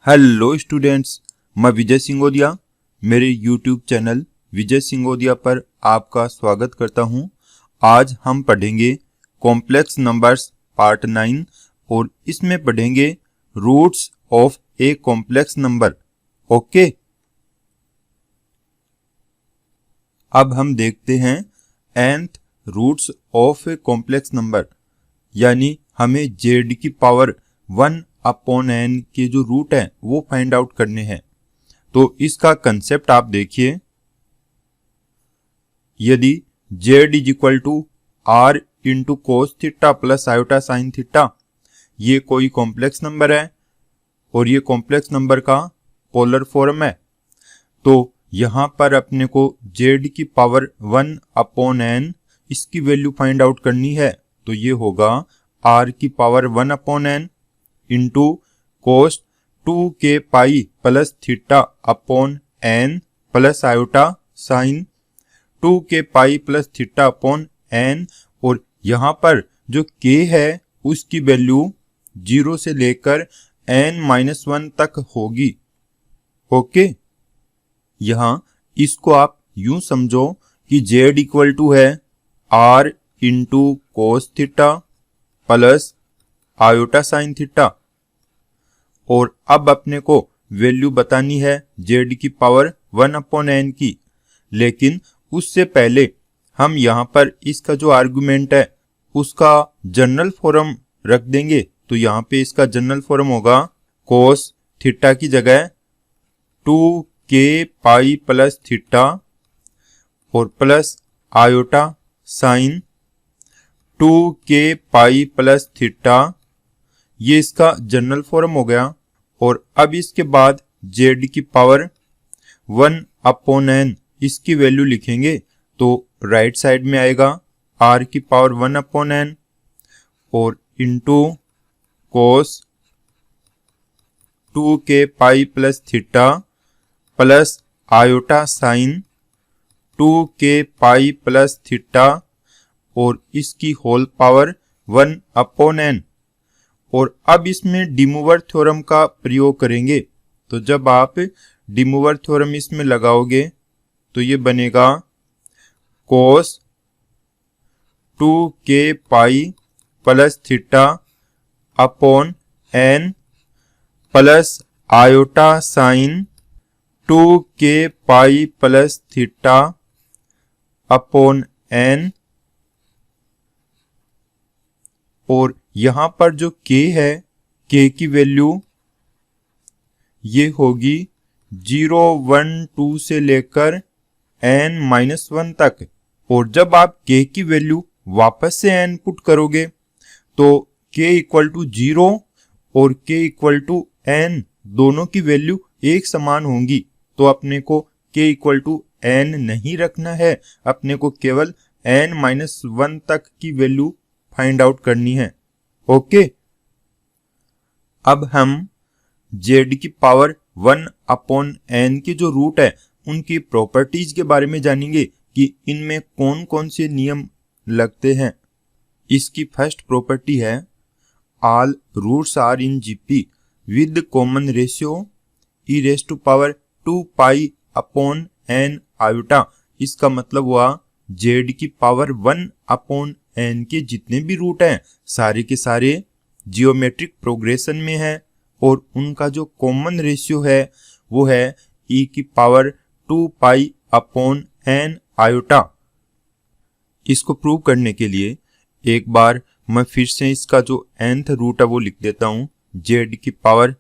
Hello students, मैं विजय सिंगोदिया मेरे YouTube channel विजय सिंगोदिया पर आपका स्वागत करता हूं। आज हम पढ़ेंगे कॉम्प्लेक्स नंबर्स पार्ट 9 और इसमें पढ़ेंगे roots of a complex number. Okay, अब हम देखते हैं nth roots of a complex number, यानी हमें z की पावर 1 अपॉन n के जो रूट है वो फाइंड आउट करने हैं। तो इसका कंसेप्ट आप देखिए, यदि z is equal to r into cos theta plus iota sine theta, ये कोई कॉम्प्लेक्स नंबर है और ये कॉम्प्लेक्स नंबर का पोलर फॉर्म है, तो यहां पर अपने को z की पावर 1 अपॉन n इसकी वैल्यू फाइंड आउट करनी है। तो ये होगा r की power 1 upon n into cos 2 के pi plus theta upon n plus iota sine 2 के pi plus theta upon n, और यहाँ पर जो k है उसकी वैल्यू 0 से लेकर n-1 तक होगी। ओके, यहाँ इसको आप यूं समझो कि z इक्वल टू है r into cos theta plus iota sine theta, और अब अपने को वैल्यू बतानी है z की पावर 1 अपॉन n की। लेकिन उससे पहले हम यहाँ पर इसका जो आर्गुमेंट है उसका जनरल फॉर्म रख देंगे। तो यहाँ पे इसका जनरल फॉर्म होगा कोस थीटा की जगह 2k पाई प्लस थीटा और plus iota sine 2k pi plus theta, ये इसका जनरल फॉर्म हो गया। और अब इसके बाद z की पावर 1 अपॉन n इसकी वैल्यू लिखेंगे, तो राइट साइड में आएगा r की पावर 1 अपॉन n और into cos 2k pi plus theta plus iota sine 2k pi plus theta और इसकी होल पावर 1 अपॉन n। और अब इसमें डिमूवर थ्योरम का प्रयोग करेंगे। तो जब आप डिमूवर थ्योरम इसमें लगाओगे तो ये बनेगा कोस 2k pi plus theta upon n plus iota sine 2k pi plus theta upon n, और यहां पर जो k है, k की वैल्यू ये होगी 0, 1, 2 से लेकर n-1 तक। और जब आप k की वैल्यू वापस से n पुट करोगे तो k इक्वल टू 0 और k इक्वल टू n दोनों की वैल्यू एक समान होंगी। तो अपने को k इक्वल टू n नहीं रखना है, अपने को केवल n-1 तक की वैल्यू फाइंड आउट करनी है। ओके, अब हम z की पावर 1 अपॉन n के जो रूट है उनकी प्रॉपर्टीज के बारे में जानेंगे कि इनमें कौन कौन से नियम लगते हैं। इसकी फर्स्ट प्रॉपर्टी है all roots are in GP with common ratio e raise to power 2 pi upon n iota. इसका मतलब हुआ z की पावर 1 अपॉन n के जितने भी रूट हैं सारे के सारे जियोमेट्रिक प्रोग्रेशन में है, और उनका जो कॉमन रेशियो है वो है e की power 2 pi upon n iota. इसको प्रूव करने के लिए एक बार मैं फिर से इसका जो nth रूट है वो लिख देता हूँ। z की power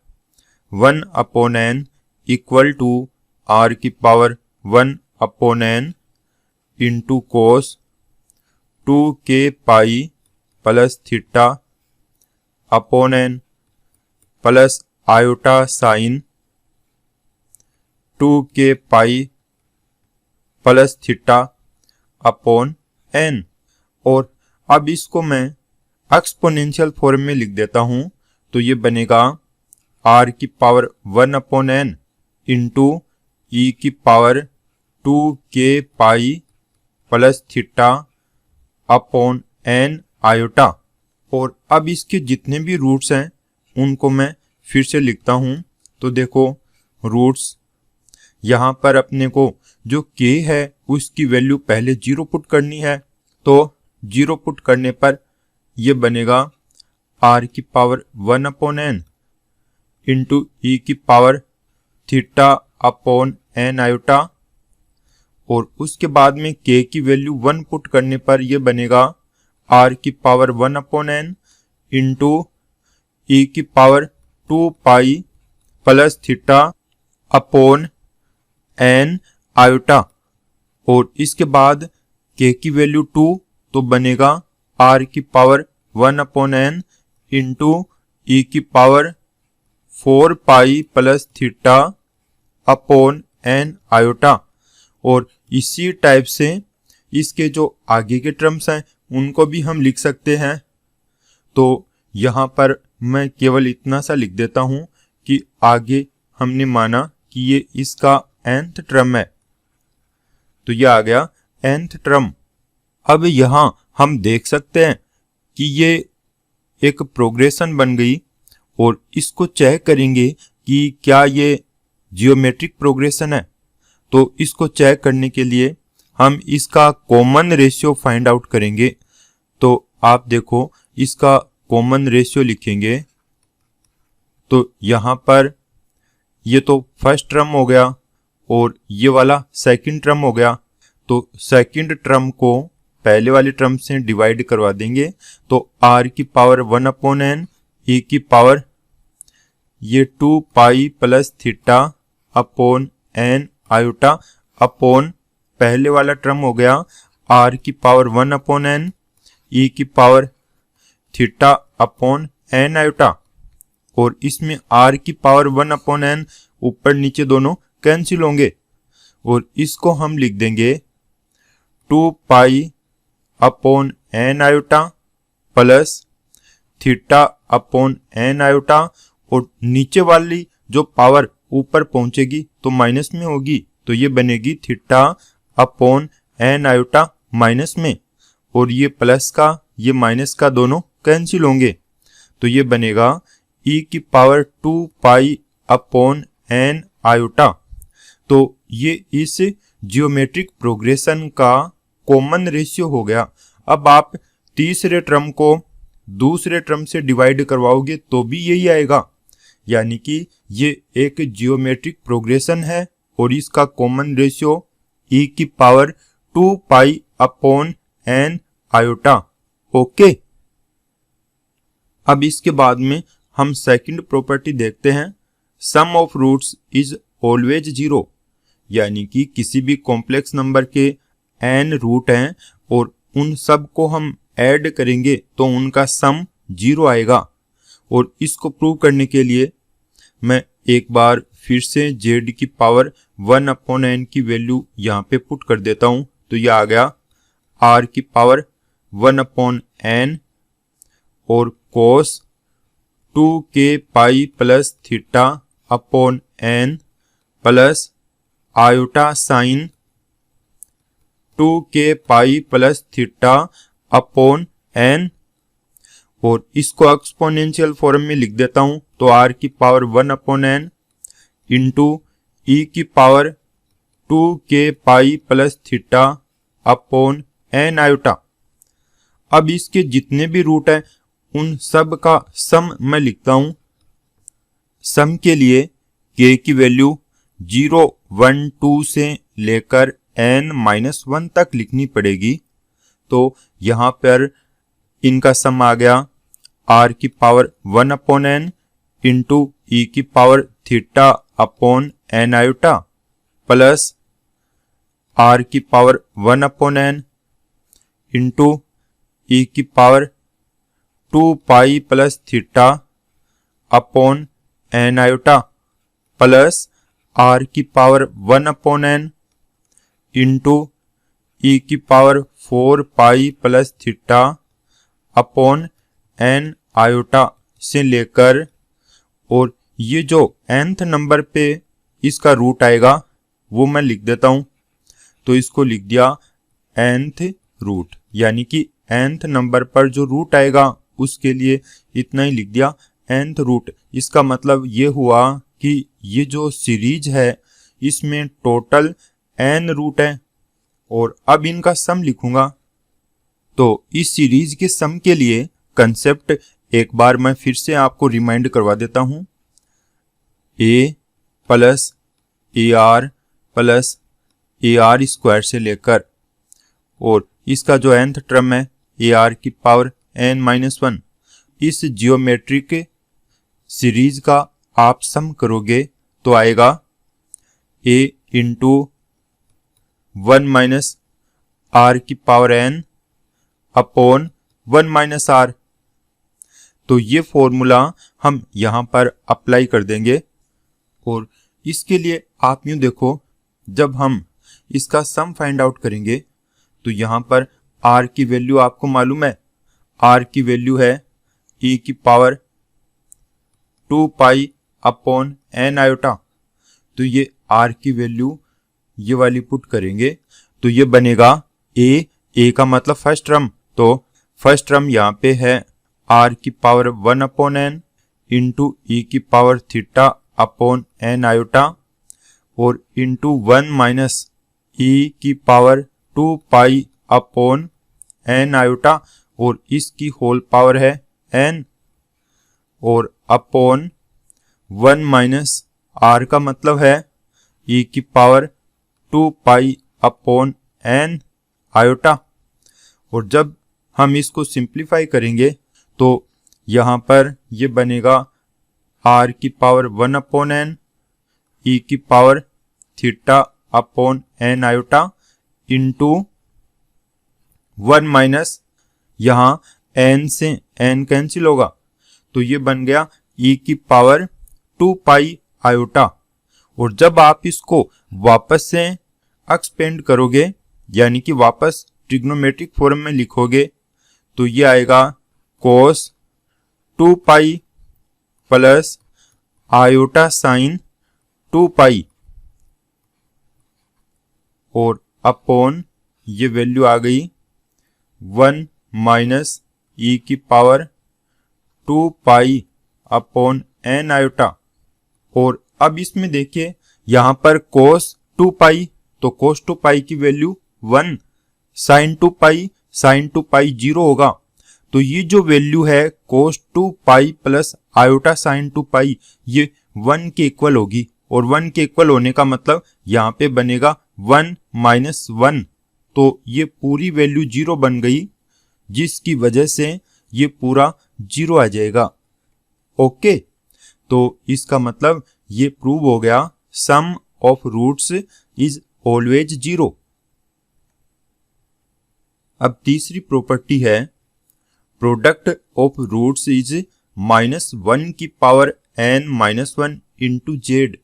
1 upon n equal to r की power 1 upon n into cos 2k pi plus theta upon n plus iota sine 2k pi plus theta upon n। और अब इसको मैं एक्सपोनेंशियल फॉर्म में लिख देता हूं, तो ये बनेगा r की power 1 upon n into e की power 2k pi plus theta upon n iota. और अब इसके जितने भी रूट्स हैं उनको मैं फिर से लिखता हूं। तो देखो रूट्स यहाँ पर अपने को जो k है उसकी वैल्यू पहले 0 पुट करनी है, तो 0 पुट करने पर ये बनेगा r की power 1 upon n into e की power theta upon n iota, और उसके बाद में k की वैल्यू 1 पुट करने पर यह बनेगा r की power 1 upon n into e की power 2 pi plus theta upon n iota, और इसके बाद k की वैल्यू 2 तो बनेगा r की power 1 upon n into e की पावर 4 पाई plus theta upon n iota. और इसी टाइप से इसके जो आगे के टर्म्स हैं उनको भी हम लिख सकते हैं। तो यहाँ पर मैं केवल इतना सा लिख देता हूँ कि आगे हमने माना कि ये इसका nth टर्म है, तो ये आ गया nth टर्म। अब यहाँ हम देख सकते हैं कि ये एक प्रोग्रेशन बन गई, और इसको चेक करेंगे कि क्या ये जियोमेट्रिक प्रोग्रेशन है। तो इसको चेक करने के लिए हम इसका कॉमन रेशियो फाइंड आउट करेंगे। तो आप देखो इसका कॉमन रेशियो लिखेंगे, तो यहाँ पर ये तो फर्स्ट टर्म हो गया और ये वाला सेकंड टर्म हो गया, तो सेकंड टर्म को पहले वाले टर्म से डिवाइड करवा देंगे, तो r की पावर 1 अपॉन n e की पावर ये 2 pi plus theta upon n iota upon पहले वाला टर्म हो गया r की पावर 1 अपॉन n e की power theta upon n iota, और इसमें r की पावर 1 अपॉन n ऊपर नीचे दोनों कैंसिल होंगे, और इसको हम लिख देंगे 2 pi upon n iota plus theta upon n iota, और नीचे वाली जो पावर ऊपर पहुंचेगी तो माइनस में होगी, तो ये बनेगी theta upon n iota minus में, और ये प्लस का ये माइनस का दोनों कैंसिल होंगे, तो ये बनेगा e की power 2 pi upon n iota. तो ये इस जियोमेट्रिक प्रोग्रेशन का कॉमन रेशियो हो गया। अब आप तीसरे टर्म को दूसरे टर्म से डिवाइड करवाओगे तो भी यही आएगा, यानी कि ये एक जियोमेट्रिक प्रोग्रेशन है और इसका कॉमन रेशियो e की power 2 pi upon n iota. Okay, अब इसके बाद में हम सेकंड प्रॉपर्टी देखते हैं, sum of roots is always 0, यानी कि किसी भी कॉम्प्लेक्स नंबर के n रूट हैं और उन सब को हम ऐड करेंगे तो उनका सम 0 आएगा। और इसको प्रूव करने के लिए मैं एक बार फिर से z की पावर 1 अपॉन n की वैल्यू यहाँ पे पुट कर देता हूँ, तो यह आ गया r की पावर 1 अपॉन n और cos 2k pi plus theta upon n plus iota sine 2k pi plus theta upon n, और इसको एक्सपोनेंशियल फॉर्म में लिख देता हूं, तो r की power 1 upon n into e की power 2k pi plus theta upon n iota. अब इसके जितने भी रूट हैं उन सब का सम मैं लिखता हूं। सम के लिए k की वैल्यू 0, 1, 2 से लेकर n-1 तक लिखनी पड़ेगी, तो यहाँ पर इनका सम आ गया r की power 1 upon n into e की power theta upon n iota plus r की power 1 upon n into e की power 2 pi plus theta upon n iota plus r की power 1 upon n into e की power 4 पाई plus theta upon n iota से लेकर, और ये जो nth number पे इसका रूट आएगा वो मैं लिख देता हूं, तो इसको लिख दिया nth रूट, यानी कि nth नंबर पर जो रूट आएगा उसके लिए इतना ही लिख दिया nth रूट। इसका मतलब ये हुआ कि ये जो सीरीज है इसमें टोटल n रूट है और अब इनका सम लिखूंगा। तो इस सीरीज के सम के लिए कंसेप्ट एक बार मैं फिर से आपको रिमाइंड करवा देता हूं। a plus A R plus A R square से लेकर और इसका जो nth टर्म है ए आर की पावर n-1, इस जियोमेट्रिक सीरीज का आप सम करोगे तो आएगा a इंटू 1 माइनस आर की power n upon 1 minus r. तो ये फॉर्मूला हम यहां पर अप्लाई कर देंगे और इसके लिए आप यूं देखो, जब हम इसका सम फाइंड आउट करेंगे तो यहां पर r की वैल्यू आपको मालूम है, r की वैल्यू है e की power 2 pi upon n iota. तो ये r की वैल्यू ये वाली पुट करेंगे तो ये बनेगा a का मतलब फर्स्ट टर्म, तो फर्स्ट टर्म यहाँ पे है r की power 1 upon n into e की power theta upon n iota और इंटू 1 माइनस e की power 2 pi upon n iota और इसकी होल पावर है n और अपॉन 1 माइनस r का मतलब है e की power 2 pi upon n iota. और जब हम इसको सिंप्लीफाई करेंगे तो यहाँ पर ये बनेगा r की पावर 1 अपॉन n e की power theta upon n iota into 1 minus यहाँ n से n कैंसिल होगा तो ये बन गया e की पावर 2 पाई आयोटा। और जब आप इसको वापस से एक्सपेंड करोगे यानी कि वापस ट्रिग्नोमेट्रिक फॉर्म में लिखोगे तो ये आएगा cos 2 pi plus iota sine 2 पाई और अपॉन ये वैल्यू आ गई 1 माइनस e की power 2 pi upon n iota. और अब इसमें देखिए यहां पर cos 2 पाई, तो cos 2 पाई की वैल्यू 1, sin 2 पाई 0 होगा। तो ये जो वैल्यू है cos 2 pi plus iota sin 2 पाई ये 1 के इक्वल होगी और 1 के इक्वल होने का मतलब यहाँ पे बनेगा 1 माइनस 1। तो ये पूरी वैल्यू 0 बन गई जिसकी वजह से ये पूरा 0 आ जाएगा। ओके, तो इसका मतलब ये प्रूव हो गया सम ऑफ रूट्स इज ऑलवेज 0। अब तीसरी प्रॉपर्टी है प्रोडक्ट ऑफ रूट्स इज -1 की पावर n-1 इंटू जेड।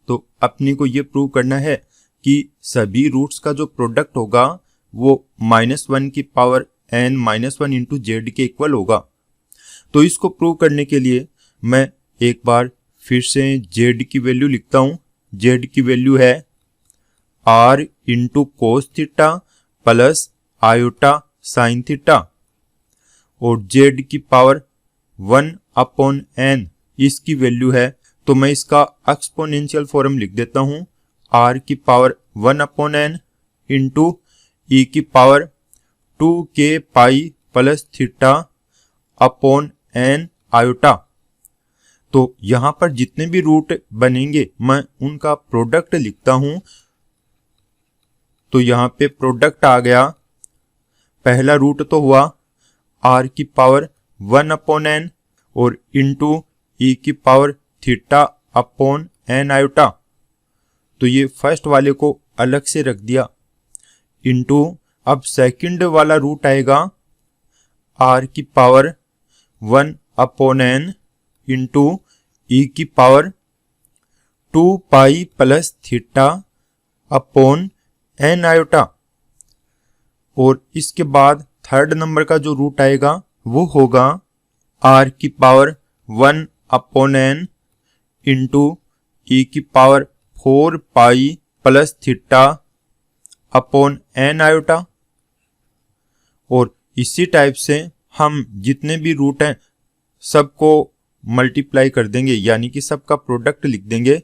तो अपने को ये प्रूव करना है कि सभी रूट्स का जो प्रोडक्ट होगा वो -1 की पावर n-1 इंटू जेड के इक्वल होगा। तो इसको प्रूव करने के लिए मैं एक बार फिर से z की वैल्यू लिखता हूं। z की वैल्यू है r into cos theta plus iota sine theta और z की पावर 1 अपॉन n इसकी वैल्यू है। तो मैं इसका एक्सपोनेंशियल फॉर्म लिख देता हूं, r की power 1 upon n into e की power 2k pi plus theta upon n iota. तो यहां पर जितने भी रूट बनेंगे मैं उनका प्रोडक्ट लिखता हूं। तो यहां पे प्रोडक्ट आ गया, पहला रूट तो हुआ r की पावर 1 अपॉन n और इंटू e की power theta upon n iota. तो ये फर्स्ट वाले को अलग से रख दिया इंटू अब सेकंड वाला रूट आएगा r की power 1 upon n into e की power 2 pi plus theta upon n iota. और इसके बाद थर्ड नंबर का जो रूट आएगा वो होगा r की power 1 upon n into e की पावर 4 पाई plus theta upon n iota. और इसी टाइप से हम जितने भी रूट हैं सबको मल्टीप्लाई कर देंगे, यानी कि सबका प्रोडक्ट लिख देंगे।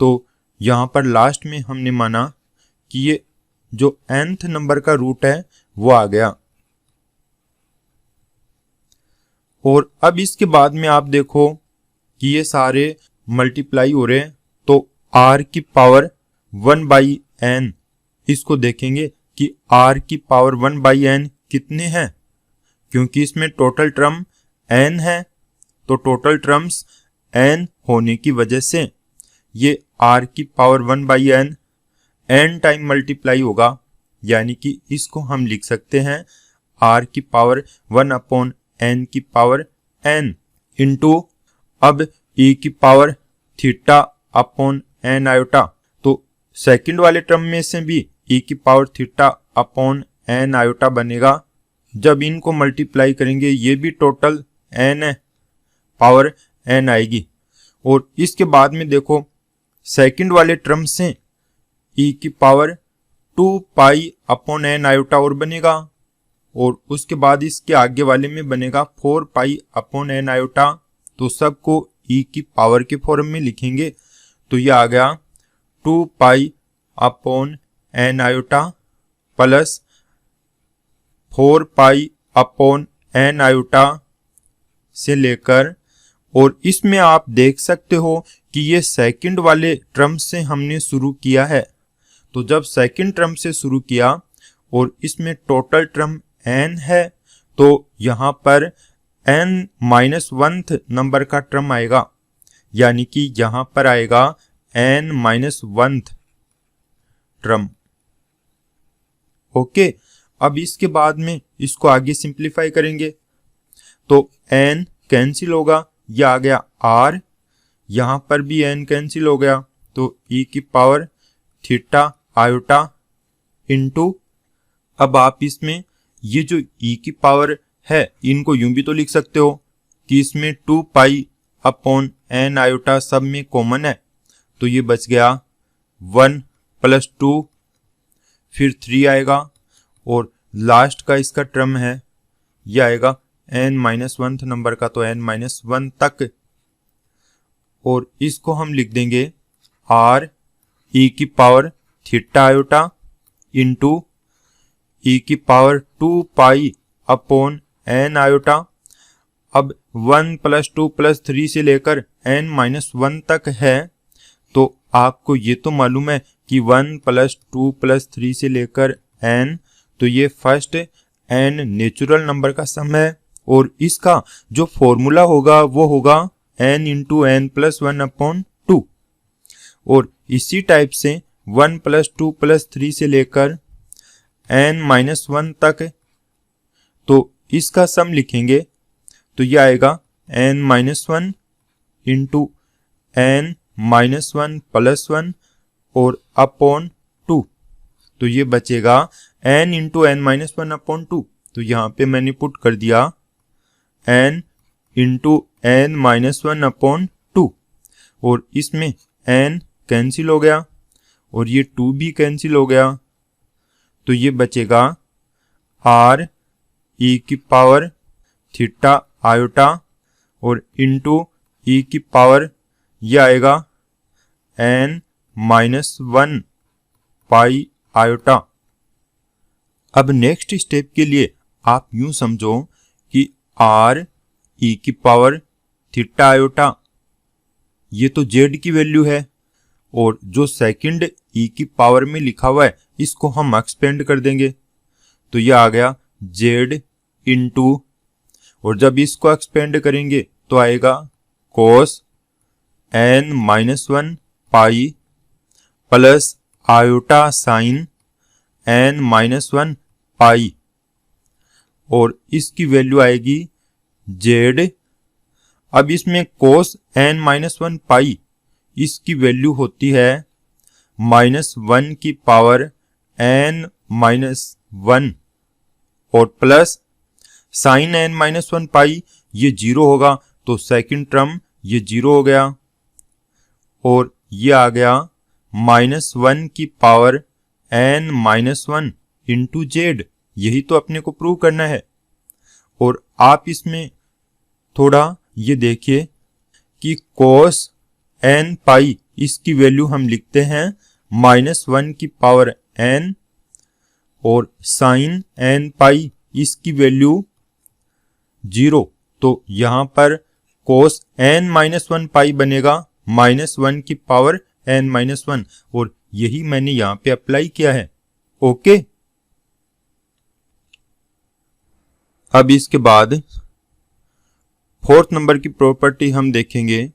तो यहाँ पर लास्ट में हमने माना कि ये जो nth नंबर का रूट है वो आ गया। और अब इसके बाद में आप देखो कि ये सारे मल्टीप्लाई हो रहे हैं, तो r की पावर 1/n, इसको देखेंगे कि r की पावर 1/n कितने हैं, क्योंकि इसमें टोटल टर्म n है, तो टोटल टर्म्स n होने की वजह से ये r की power 1/n n time multiply होगा, यानी कि इसको हम लिख सकते हैं r की पावर 1/n की पावर n इंटू अब e की power theta upon n iota. तो सेकंड वाले टर्म में से भी e की power theta upon n iota बनेगा। जब इनको मल्टीप्लाई करेंगे ये भी टोटल n है, पावर n आएगी। और इसके बाद में देखो सेकंड वाले टर्म से e की power 2 pi upon n iota और बनेगा, और उसके बाद इसके आगे वाले में बनेगा 4 पाई अपॉन n आयोटा। तो सबको e की पावर के फॉर्म में लिखेंगे, तो ये आ गया 2 pi upon n iota plus 4 pi upon n iota से लेकर, और इसमें आप देख सकते हो कि ये सेकंड वाले टर्म से हमने शुरू किया है। तो जब सेकंड टर्म से शुरू किया और इसमें टोटल टर्म n है, तो यहाँ पर n-1th नंबर का टर्म आएगा, यानी कि यहाँ पर आएगा n-1th टर्म। ओके, अब इसके बाद में इसको आगे सिंप्लीफाई करेंगे, तो n कैंसिल होगा, यह आ गया r, यहाँ पर भी n कैंसिल हो गया, तो e की पावर थीटा आयोटा इंटू, अब आप इसमें ये जो e की पावर है इनको यूं भी तो लिख सकते हो कि इसमें 2 पाई अपॉन n आयोटा सब में कॉमन है, तो ये बच गया 1 + 2, फिर 3 आएगा, और लास्ट का इसका टर्म है ये आएगा n-1th नंबर का, तो n-1 तक, और इसको हम लिख देंगे r e की power theta iota into e की power 2 pi upon n iota. अब 1 + 2 + 3 से लेकर n-1 तक है, तो आपको ये तो मालूम है कि 1 + 2 + 3 से लेकर n, तो ये फर्स्ट n नेचुरल नंबर का सम है, और इसका जो फॉर्मूला होगा वो होगा n × n + 1/2। और इसी टाइप से 1 + 2 + 3 से लेकर n-1 तक, तो इसका सम लिखेंगे, तो यह आएगा n-1 × n-1 + 1 और अपॉन 2, तो ये बचेगा n × n-1/2। तो यहाँ पे मैंने पुट कर दिया n × n-1/2, और इसमें n कैंसिल हो गया और ये 2 भी कैंसिल हो गया, तो ये बचेगा r e की पावर थीटा आयोटा और इंटू e की पावर यह आएगा n-1 पाई आयोटा। अब नेक्स्ट स्टेप के लिए आप यूं समझो कि r e की पावर थीटा आयोटा ये तो z की वैल्यू है, और जो सेकंड e की पावर में लिखा हुआ है इसको हम एक्सपेंड कर देंगे, तो यह आ गया z इंटू, और जब इसको एक्सपेंड करेंगे तो आएगा cos n-1 pi plus iota sign n-1 पाई, और इसकी वैल्यू आएगी z। अब इसमें cos n-1 पाई इसकी वैल्यू होती है -1 की पावर n-1 और प्लस साइन n-1 पाई ये 0 होगा, तो सेकंड टर्म ये 0 हो गया, और ये आ गया -1 की पावर n-1 इंटू z। यही तो अपने को प्रूव करना है। और आप इसमें थोड़ा ये देखिए कि कोस एन पाई इसकी वैल्यू हम लिखते हैं -1 की पावर n और साइन एन पाई इसकी वैल्यू 0। तो यहां पर कोस n-1 पाई बनेगा -1 की पावर n-1 और यही मैंने यहां पे अप्लाई किया है। ओके, अब इसके बाद 4th नंबर की प्रॉपर्टी हम देखेंगे।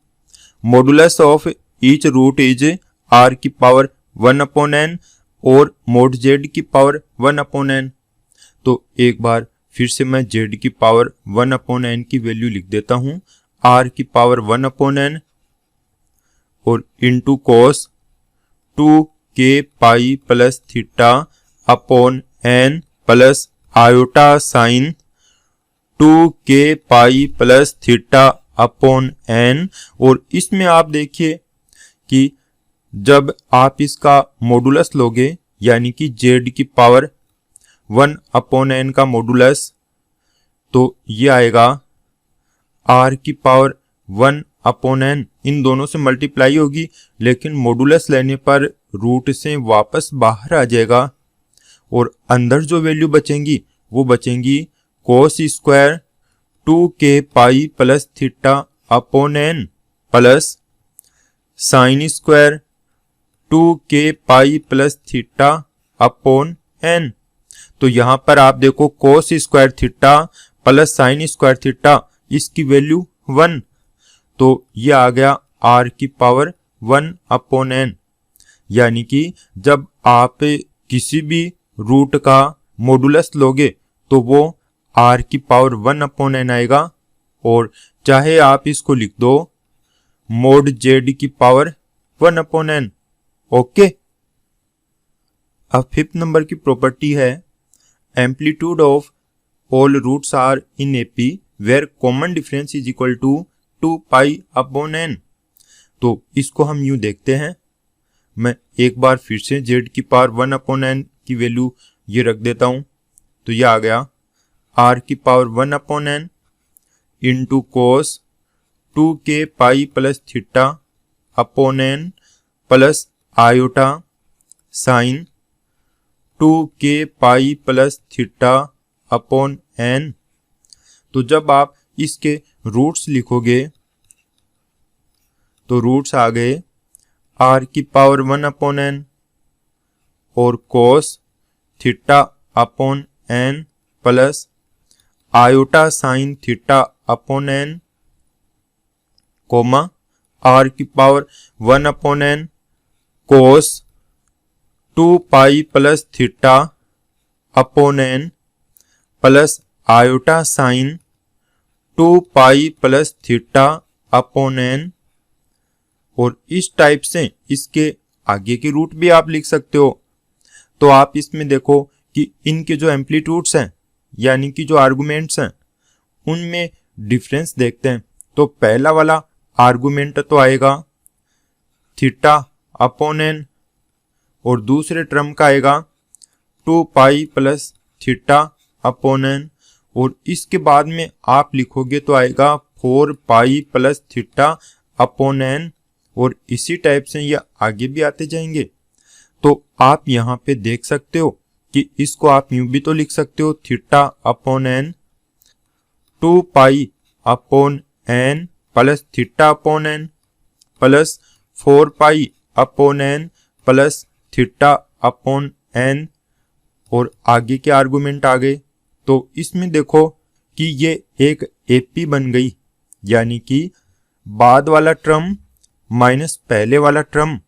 Modulus of each root is r की पावर 1/n और mod z की पावर 1/n। तो एक बार फिर से मैं z की पावर 1/n की वैल्यू लिख देता हूं, r की पावर 1/n और into cos 2k pi plus theta upon n plus iota sine 2k pi plus theta upon n। और इसमें आप देखिए कि जब आप इसका मॉडुलस लोगे यानी कि z की पावर 1/n का मॉडुलस, तो ये आएगा r की पावर 1/n। इन दोनों से मल्टीप्लाई होगी लेकिन मॉडुलस लेने पर रूट से वापस बाहर आ जाएगा और अंदर जो वैल्यू बचेंगी वो बचेंगी cos square 2k pi plus theta upon n plus sine square 2k pi plus theta upon n। तो यहां पर आप देखो cos square theta plus sine square theta इसकी वैल्यू 1। तो ये आ गया r की पावर 1/n। यानी कि जब आप किसी भी रूट का मॉडुलस लोगे तो वो r की पावर 1/n आएगा और चाहे आप इसको लिख दो mod z की पावर 1/n। ओके, अब 5th नंबर की प्रॉपर्टी है amplitude of all roots are in AP where common difference is equal to 2 pi. तो इसको हम यूं देखते हैं, मैं एक बार फिर से z की पावर 1/n की वैल्यू ये रख देता हूं। तो ये आ गया r की power 1/n into cos 2k pi plus theta upon n plus iota sine 2k pi plus theta upon n। तो जब आप इसके रूट्स लिखोगे तो रूट्स आ गए r की पावर 1/n और cos theta upon n plus iota sine theta upon n comma r की power 1/n cos 2 pi plus theta upon n plus iota sine 2 pi plus theta upon n। और इस type से इसके आगे के root भी आप लिख सकते हो। तो आप इसमें देखो कि इनके जो एम्पलीट्यूड्स हैं यानी कि जो आर्गुमेंट्स हैं उनमें डिफरेंस देखते हैं। तो पहला वाला आर्गुमेंट तो आएगा थीटा अपॉन n और दूसरे टर्म का आएगा 2 pi plus theta upon n और इसके बाद में आप लिखोगे तो आएगा 4 पाई प्लस थीटा अपॉन n और इसी टाइप से ये आगे भी आते जाएंगे। तो आप यहाँ पे देख सकते हो कि इसको आप यूं भी तो लिख सकते हो theta upon n 2 pi upon n plus theta upon n plus 4 pi upon n plus theta upon n और आगे के आर्गुमेंट आ गए। तो इसमें देखो कि ये एक AP बन गई यानी कि बाद वाला टर्म माइनस पहले वाला टर्म,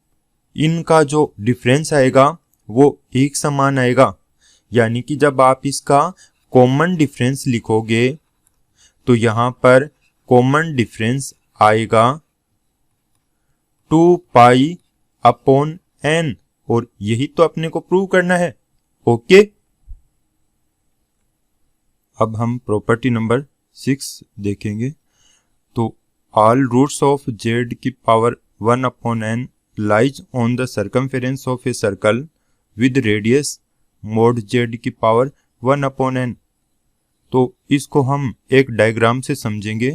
इनका जो डिफरेंस आएगा वो एक समान आएगा। यानी कि जब आप इसका कॉमन डिफरेंस लिखोगे तो यहां पर कॉमन डिफरेंस आएगा 2 पाई अपॉन n और यही तो अपने को प्रूव करना है। ओके, अब हम प्रॉपर्टी नंबर 6 देखेंगे। तो ऑल रूट्स ऑफ z की power 1/n lies on the circumference of a circle with radius mod z की पावर 1/n। तो इसको हम एक डायग्राम से समझेंगे।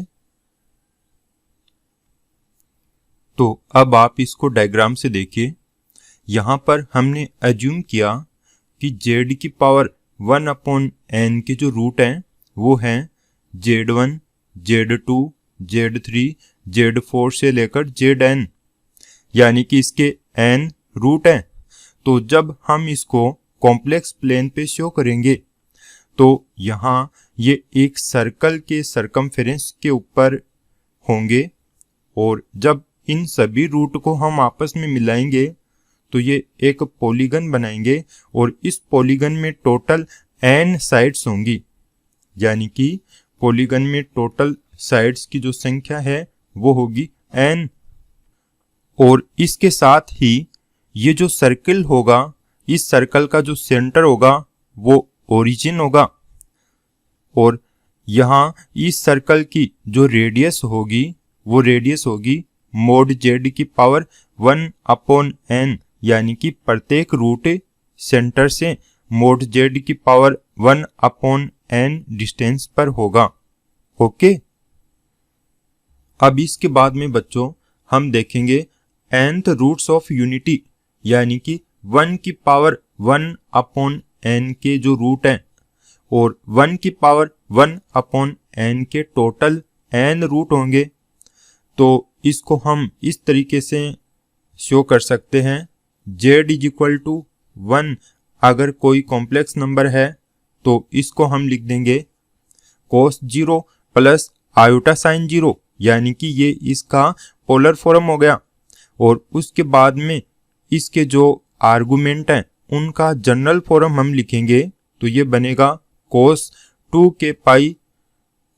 तो अब आप इसको डायग्राम से देखिए। यहाँ पर हमने एज्यूम किया कि z की पावर 1/n के जो रूट हैं वो हैं z1, z2, z3, z4 से लेकर zn, यानी कि इसके n रूट हैं। तो जब हम इसको कॉम्प्लेक्स प्लेन पे शो करेंगे तो यहाँ ये एक सर्कल के सरकमफेरेंस के ऊपर होंगे, और जब इन सभी रूट को हम आपस में मिलाएंगे तो ये एक पॉलीगन बनाएंगे, और इस पॉलीगन में टोटल n साइड्स होंगी, यानी कि पॉलीगन में टोटल साइड्स की जो संख्या है वो होगी n। और इसके साथ ही ये जो सर्कल होगा, इस सर्कल का जो सेंटर होगा वो ओरिजिन होगा, और यहाँ इस सर्कल की जो रेडियस होगी वो रेडियस होगी mod z की पावर 1/n, यानी कि प्रत्येक रूट सेंटर से mod z की पावर 1/n डिस्टेंस पर होगा। ओके, अब इसके बाद में बच्चों हम देखेंगे nth रूट्स ऑफ यूनिटी, यानी कि 1 की पावर 1/n के जो रूट हैं, और 1 की पावर 1/n के टोटल n रूट होंगे। तो इसको हम इस तरीके से शो कर सकते हैं, z = 1 अगर कोई कॉम्प्लेक्स नंबर है तो इसको हम लिख देंगे cos 0 प्लस आयोटा साइन 0, यानी कि ये इसका पोलर फॉर्म हो गया। और उसके बाद में इसके जो आर्गुमेंट हैं उनका जनरल फॉर्म हम लिखेंगे, तो ये बनेगा cos 2k पाई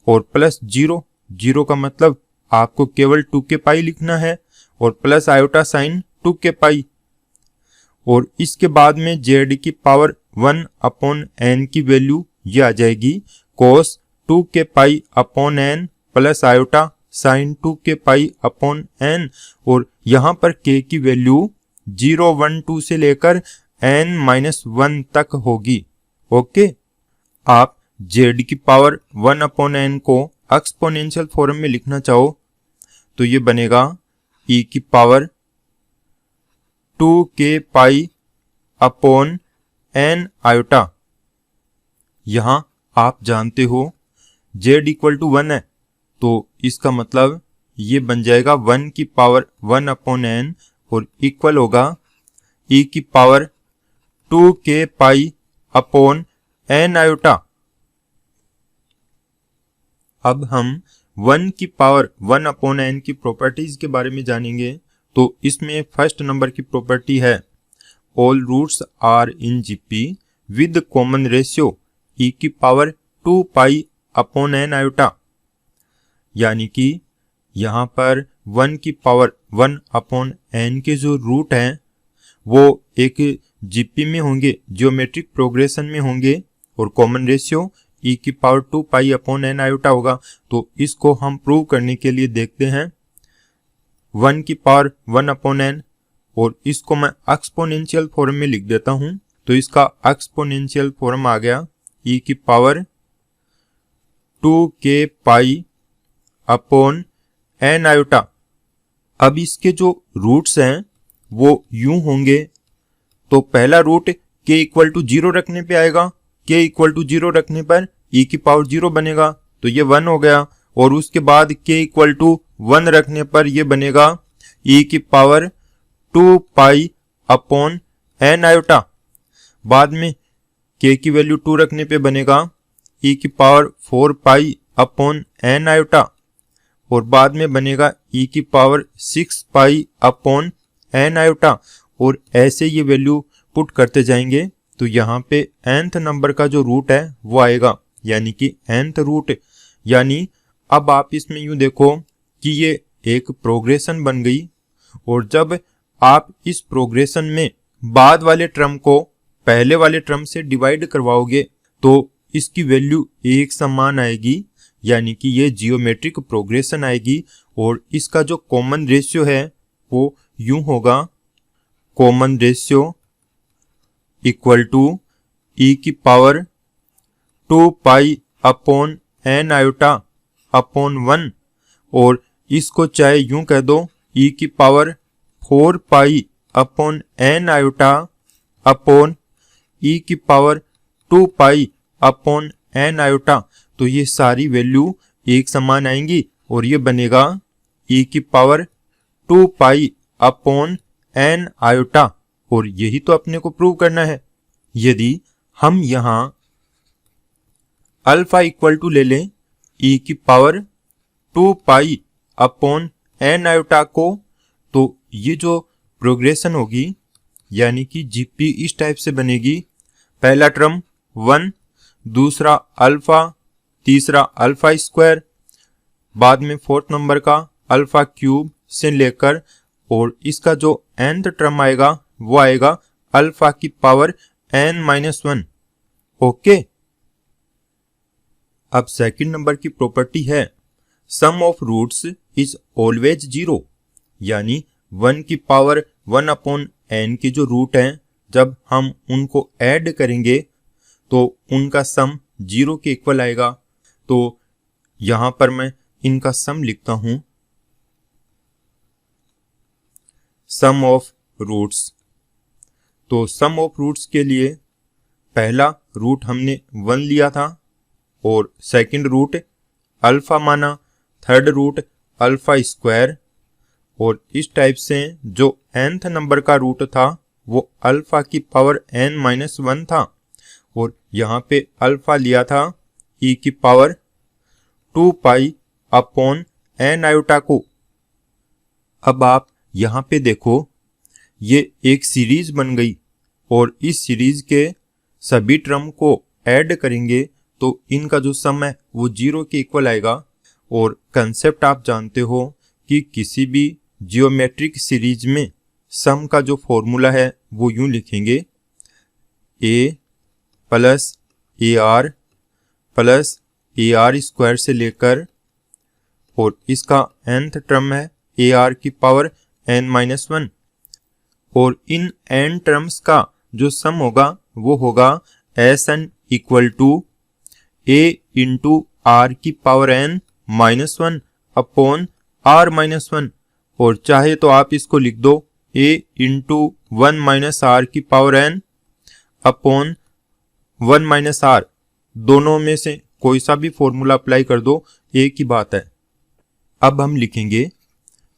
और प्लस 0, 0 का मतलब आपको केवल 2k पाई लिखना है, और प्लस आयोटा साइन 2k पाई। और इसके बाद में z की पावर 1/n की वैल्यू ये आ जाएगी cos 2k पाई upon n plus iota sine 2k पाई अपॉन n, और यहाँ पर k की वैल्यू 0, 1, 2 से लेकर n-1 तक होगी। ओके, आप z की पावर 1/n को एक्सपोनेंशियल फॉर्म में लिखना चाहो तो ये बनेगा e की पावर 2k पाई अपॉन n आयोटा। यहाँ आप जानते हो z = 1 है, तो इसका मतलब ये बन जाएगा 1 की पावर 1/n और इक्वल होगा e की पावर 2k पाई अपॉन n आयोटा। अब हम 1 की पावर 1/n की प्रॉपर्टीज के बारे में जानेंगे। तो इसमें फर्स्ट नंबर की प्रॉपर्टी है all roots are in GP with common ratio e की power 2 pi upon n iota, यानी कि यहाँ पर 1 की पावर 1/n के जो रूट हैं वो एक जीपी में होंगे, जियोमेट्रिक प्रोग्रेशन में होंगे, और कॉमन रेशियो e की power 2 pi upon n iota होगा। तो इसको हम प्रूव करने के लिए देखते हैं 1 की पावर 1/n, और इसको मैं एक्सपोनेंशियल फॉर्म में लिख देता हूं। तो इसका एक्सपोनेंशियल फॉर्म आ गया e की पावर 2k पाई अपॉन n आयोटा। अब इसके जो रूट्स हैं वो यूं होंगे, तो पहला रूट k = 0 रखने पे आएगा, k = 0 रखने पर e की पावर 0 बनेगा, तो ये 1 हो गया। और उसके बाद k = 1 रखने पर ये बनेगा e की power 2 pi upon n iota. बाद में k की वैल्यू 2 रखने पे बनेगा e की power 4 pi upon n iota, और बाद में बनेगा e की पावर 6 पाई अपॉन n आयोटा। और ऐसे ये वैल्यू पुट करते जाएंगे तो यहाँ पे nth नंबर का जो रूट है वो आएगा, यानी कि nth रूट। यानी अब आप इसमें यूं देखो कि ये एक प्रोग्रेशन बन गई, और जब आप इस प्रोग्रेशन में बाद वाले टर्म को पहले वाले टर्म से डिवाइड करवाओगे तो इसकी वैल्यू एक समान आएगी, यानी कि ये जियोमेट्रिक प्रोग्रेशन आएगी। और इसका जो कॉमन रेशियो है वो यूं होगा, common ratio equal to e की power 2 pi upon n iota upon 1, और इसको चाहे यूं कह दो ई की power 4 pi upon n iota upon e की power 2 pi upon n iota. तो ये सारी वैल्यू एक समान आएंगी और ये बनेगा ई की power 2 pi upon n iota. और यही तो अपने को प्रूव करना है। यदि हम यहां अल्फा इक्वल टू ले लें ई की power 2 pi upon n iota को, तो ये जो प्रोग्रेशन होगी यानी कि जीपी इस टाइप से बनेगी। पहला टर्म 1, दूसरा अल्फा, तीसरा अल्फा स्क्वायर, बाद में फोर्थ नंबर का अल्फा क्यूब से लेकर, और इसका जो nth टर्म आएगा वो आएगा अल्फा की पावर n-1। ओके। अब सेकंड नंबर की प्रॉपर्टी है सम ऑफ रूट्स इज ऑलवेज 0, यानी 1 की पावर 1 अपॉन n के जो रूट हैं जब हम उनको ऐड करेंगे तो उनका सम 0 के इक्वल आएगा। तो यहां पर मैं इनका सम लिखता हूं, सम ऑफ रूट्स। तो सम ऑफ रूट्स के लिए पहला रूट हमने 1 लिया था और सेकंड रूट अल्फा माना, थर्ड रूट अल्फा स्क्वायर, और इस टाइप से जो nth नंबर का रूट था वो अल्फा की पावर n-1 था, और यहाँ पे अल्फा लिया था e की power 2 pi upon n iota को। अब आप यहाँ पे देखो ये एक सीरीज बन गई और इस सीरीज के सभी टर्म को ऐड करेंगे तो इनका जो सम है वो 0 के इक्वल आएगा। और कंसेप्ट आप जानते हो कि किसी भी जियोमेट्रिक सीरीज में सम का जो फॉर्मूला है वो यूं लिखेंगे, a plus A R plus A R square से लेकर, और इसका nth टर्म है ए आर की पावर n-1, और इन n टर्म्स का जो सम होगा वो होगा Sn equal to a into r की पावर n-1 अपॉन r-1, और चाहे तो आप इसको लिख दो a इंटू 1 माइनस आर की power n upon 1 minus r. दोनों में से कोई सा भी फॉर्मूला अप्लाई कर दो, एक ही बात है। अब हम लिखेंगे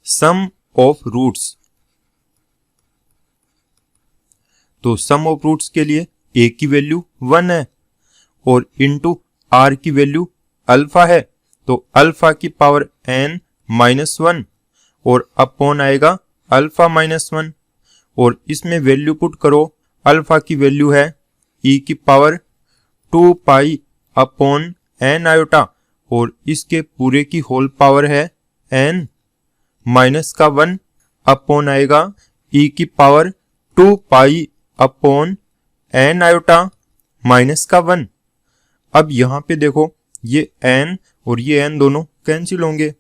सम ऑफ रूट्स। तो सम ऑफ रूट्स के लिए a की वैल्यू 1 है और इंटू r की वैल्यू अल्फा है, तो अल्फा की पावर n-1 और अपॉन आएगा अल्फा-1, और इसमें वैल्यू पुट करो। अल्फा की वैल्यू है e की power 2 pi upon n iota, और इसके पूरे की होल पावर है n-1 अपॉन आएगा e की power 2 pi upon n iota -1। अब यहाँ पे देखो ये n और ये n दोनों कैंसिल होंगे,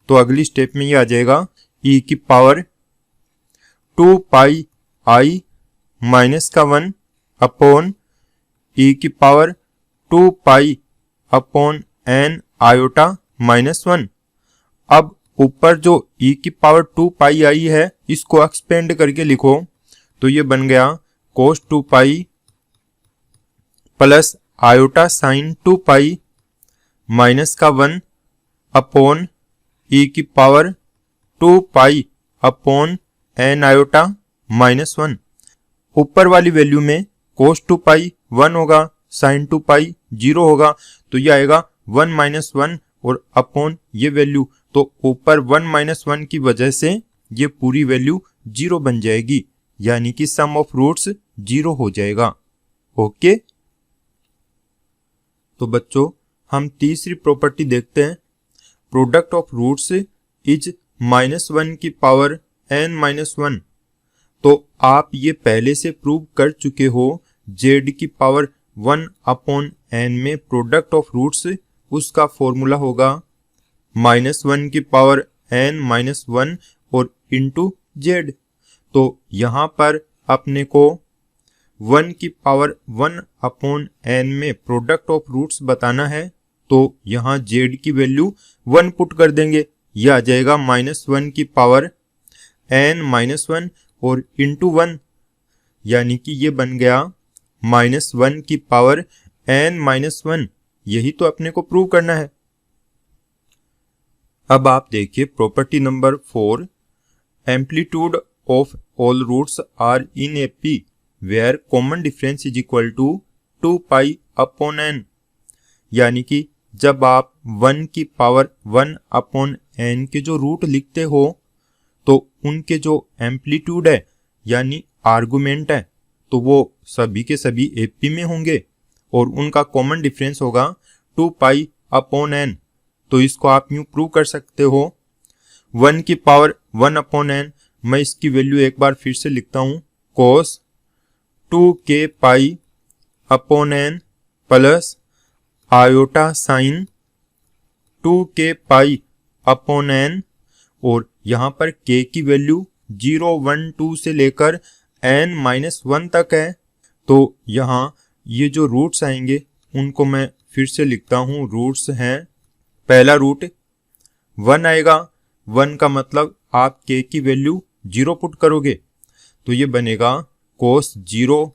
तो अगली स्टेप में ये आ जाएगा e की power 2 pi i -1 upon e की power 2 pi upon n iota -1। अब ऊपर जो e की पावर 2 पाई आई है इसको एक्सपेंड करके लिखो, तो ये बन गया cos 2 pi plus iota sine 2 पाई -1 अपॉन e की power 2 pi upon n iota -1। ऊपर वाली वैल्यू में cos 2 पाई 1 होगा, साइन 2 पाई 0 होगा, तो ये आएगा 1-1 और अपॉन ये वैल्यू, तो ऊपर 1-1 की वजह से ये पूरी वैल्यू 0 बन जाएगी, यानी कि सम ऑफ रूट्स 0 हो जाएगा। ओके। तो बच्चों हम तीसरी प्रॉपर्टी देखते हैं, प्रोडक्ट ऑफ रूट्स इज -1 की पावर n-1। तो आप ये पहले से प्रूव कर चुके हो, z की पावर 1 अपॉन n में प्रोडक्ट ऑफ रूट्स उसका फॉर्मूला होगा -1 की पावर n-1 और इंटू z। तो यहाँ पर अपने को 1 की पावर 1 अपॉन n में प्रोडक्ट ऑफ रूट्स बताना है, तो यहाँ z की वैल्यू 1 पुट कर देंगे, यह आ जाएगा -1 की पावर n-1 और इंटू 1, यानी कि ये बन गया -1 की पावर n-1। यही तो अपने को प्रूव करना है। अब आप देखिए property number 4, amplitude of all roots are in A P where common difference is equal to 2 pi upon n, यानी कि जब आप 1 की पावर 1 अपॉन n के जो रूट लिखते हो तो उनके जो एम्पलीट्यूड है यानी आर्गुमेंट है तो वो सभी के सभी एपी में होंगे और उनका कॉमन डिफरेंस होगा 2 पाई अपॉन n। तो इसको आप यूं प्रूव कर सकते हो 1 की पावर 1 अपॉन n, मैं इसकी वैल्यू एक बार फिर से लिखता हूं, cos 2k पाई upon n plus iota sine 2k पाई अपॉन n, और यहाँ पर k की वैल्यू 0, 1, 2 से लेकर n-1 तक है। तो यहाँ ये जो रूट्स आएंगे उनको मैं फिर से लिखता हूँ। रूट्स हैं, पहला रूट 1 आएगा, 1 का मतलब आप k की वैल्यू 0 पुट करोगे तो ये बनेगा cos 0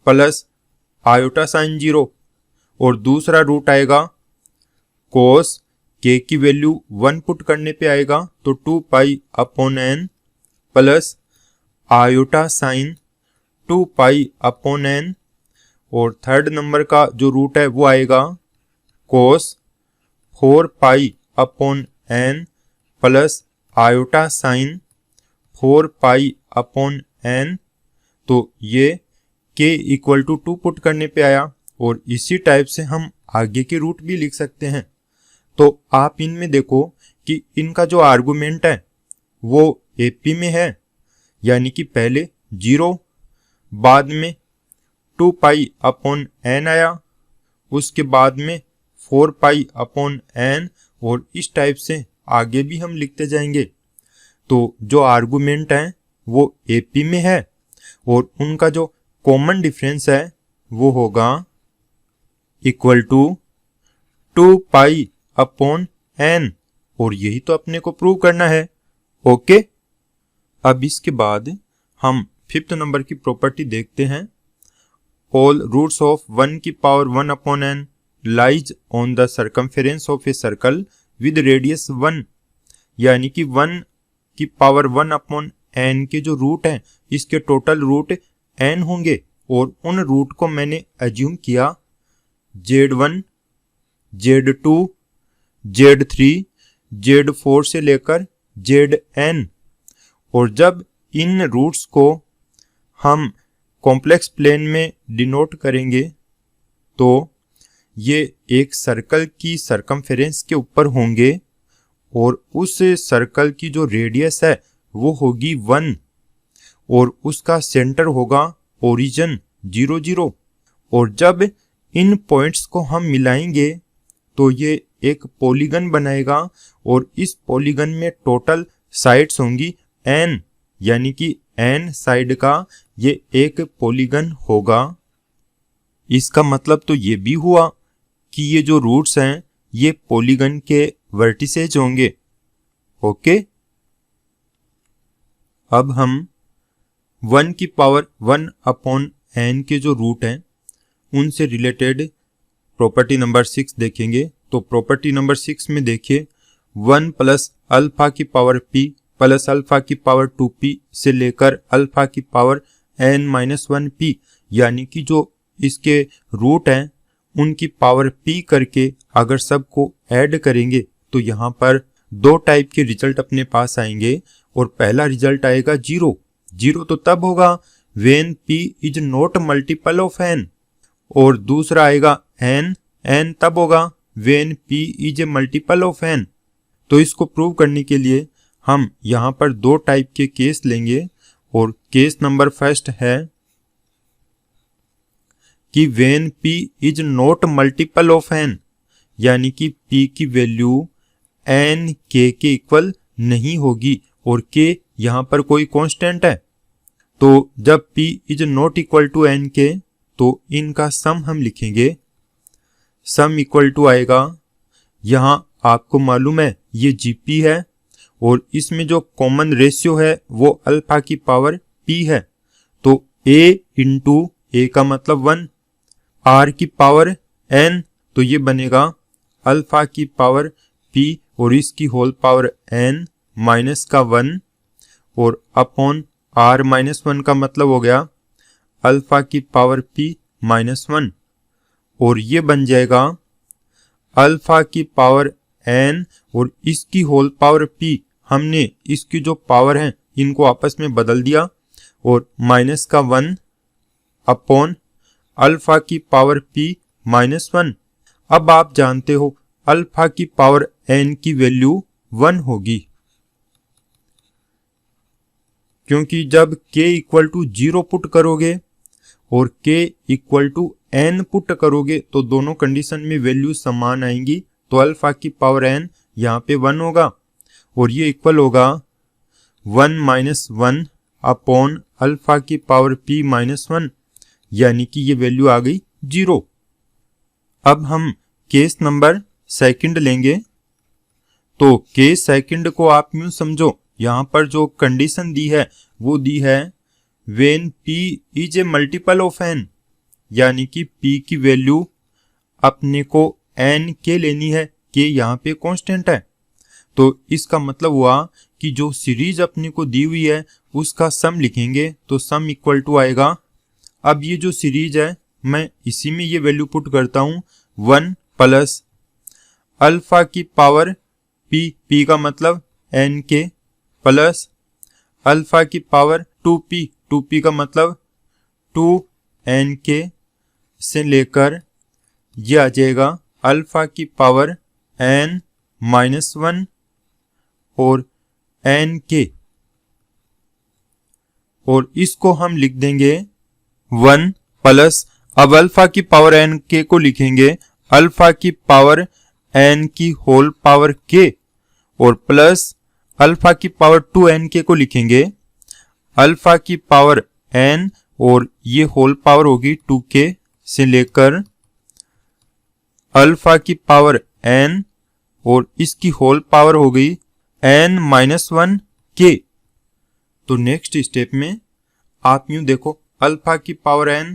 प्लस आयोटा साइन 0, और दूसरा रूट आएगा cos k की वैल्यू 1 पुट करने पे आएगा तो 2 pi upon n plus iota sine 2 pi upon n, और थर्ड नंबर का जो रूट है वो आएगा cos 4 pi upon n plus iota sign 4 pi upon n। तो ये k इक्वल टू 2 पुट करने पे आया, और इसी टाइप से हम आगे के रूट भी लिख सकते हैं। तो आप इनमें देखो कि इनका जो आर्गुमेंट है वो एपी में है, यानी कि पहले 0, बाद में 2 पाई अपॉन n आया, उसके बाद में 4 पाई अपॉन n, और इस टाइप से आगे भी हम लिखते जाएंगे। तो जो आर्गुमेंट है वो एपी में है और उनका जो कॉमन डिफरेंस है वो होगा equal to 2 pi upon n, और यही तो अपने को प्रूव करना है। ओके, अब इसके बाद हम 5th नंबर की प्रॉपर्टी देखते हैं। ऑल रूट्स ऑफ 1 की power 1 upon n lies on the circumference of a circle with radius 1, यानी कि 1 की पावर 1 अपॉन n के जो रूट हैं इसके टोटल रूट n होंगे, और उन रूट को मैंने एज्यूम किया Z1, Z2, Z3, Z4 से लेकर Zn, और जब इन रूट्स को हम कॉम्प्लेक्स प्लेन में डिनोट करेंगे तो ये एक सर्कल की सर्कमफेरेंस के ऊपर होंगे, और उस सर्कल की जो रेडियस है वो होगी 1, और उसका सेंटर होगा ओरिजिन 0, 0, और जब इन पॉइंट्स को हम मिलाएंगे तो ये एक पॉलीगन बनाएगा, और इस पॉलीगन में टोटल साइड्स होंगी n, यानी कि n साइड का ये एक पॉलीगन होगा। इसका मतलब तो ये भी हुआ कि ये जो रूट्स हैं ये पॉलीगन के वर्टिसेज होंगे। ओके, अब हम 1 की पावर 1 अपॉन n के जो रूट हैं उनसे रिलेटेड प्रॉपर्टी नंबर 6 देखेंगे। तो प्रॉपर्टी नंबर 6 में देखिए 1 प्लस अल्फा की पावर p प्लस अल्फा की पावर 2p से लेकर अल्फा की पावर n-1p, यानी कि जो इसके रूट हैं उनकी पावर p करके अगर सबको ऐड करेंगे तो यहाँ पर 2 टाइप के रिजल्ट अपने पास आएंगे, और पहला रिजल्ट आएगा 0। 0 तो तब होगा when p is not multiple of n, और दूसरा आएगा n, n तब होगा when p is a multiple of n। तो इसको प्रूव करने के लिए हम यहाँ पर 2 टाइप के केस लेंगे, और केस नंबर फर्स्ट है कि when p is not multiple of n, यानी कि p की वैल्यू n k के इक्वल नहीं होगी, और k यहाँ पर कोई कांस्टेंट है। तो जब p is not equal to n के तो इनका सम हम लिखेंगे, सम इक्वल टू आएगा, यहाँ आपको मालूम है ये gp है और इसमें जो कॉमन रेशियो है वो अल्फा की पावर p है। तो a इंटू ए का मतलब 1, r की पावर n, तो ये बनेगा अल्फा की पावर p और इसकी होल पावर n माइनस का 1 और अपॉन r माइनस 1 का मतलब हो गया अल्फा की पावर p माइनस 1 और ये बन जाएगा अल्फा की पावर n और इसकी होल पावर p। हमने इसकी जो पावर है इनको आपस में बदल दिया और माइनस का 1 अपॉन अल्फा की पावर p माइनस 1। अब आप जानते हो अल्फा की पावर n की वैल्यू 1 होगी, क्योंकि जब k इक्वल टू 0 पुट करोगे और k equal to n put करोगे तो दोनों कंडीशन में वैल्यू समान आएंगी। तो अल्फा की पावर n यहाँ पे 1 होगा और ये इक्वल होगा 1 माइनस 1 अपॉन अल्फा की पावर p माइनस 1, यानी कि ये वैल्यू आ गई 0। अब हम केस नंबर सेकंड लेंगे। तो केस सेकंड को आप यूं समझो, यहाँ पर जो कंडीशन दी है वो दी है when p is a multiple of n, यानी कि p की वैल्यू अपने को n के लेनी है, k यहाँ पे कांस्टेंट है। तो इसका मतलब हुआ कि जो सीरीज अपने को दी हुई है उसका सम लिखेंगे तो सम इक्वल टू आएगा, अब ये जो सीरीज है मैं इसी में ये वैल्यू पुट करता हूं 1 प्लस अल्फा की पावर p का मतलब n के प्लस अल्फा की पावर 2p का मतलब 2n के से लेकर ये आ जाएगा अल्फा की पावर n माइनस 1 और n के, और इसको हम लिख देंगे 1 प्लस, अब अल्फा की पावर n के को लिखेंगे अल्फा की पावर n की होल पावर k और प्लस अल्फा की पावर 2n के को लिखेंगे अल्फा की पावर n और ये होल पावर होगी 2k से लेकर अल्फा की पावर n और इसकी होल पावर हो गई n माइनस 1 k। तो नेक्स्ट स्टेप में आप यूं देखो अल्फा की पावर n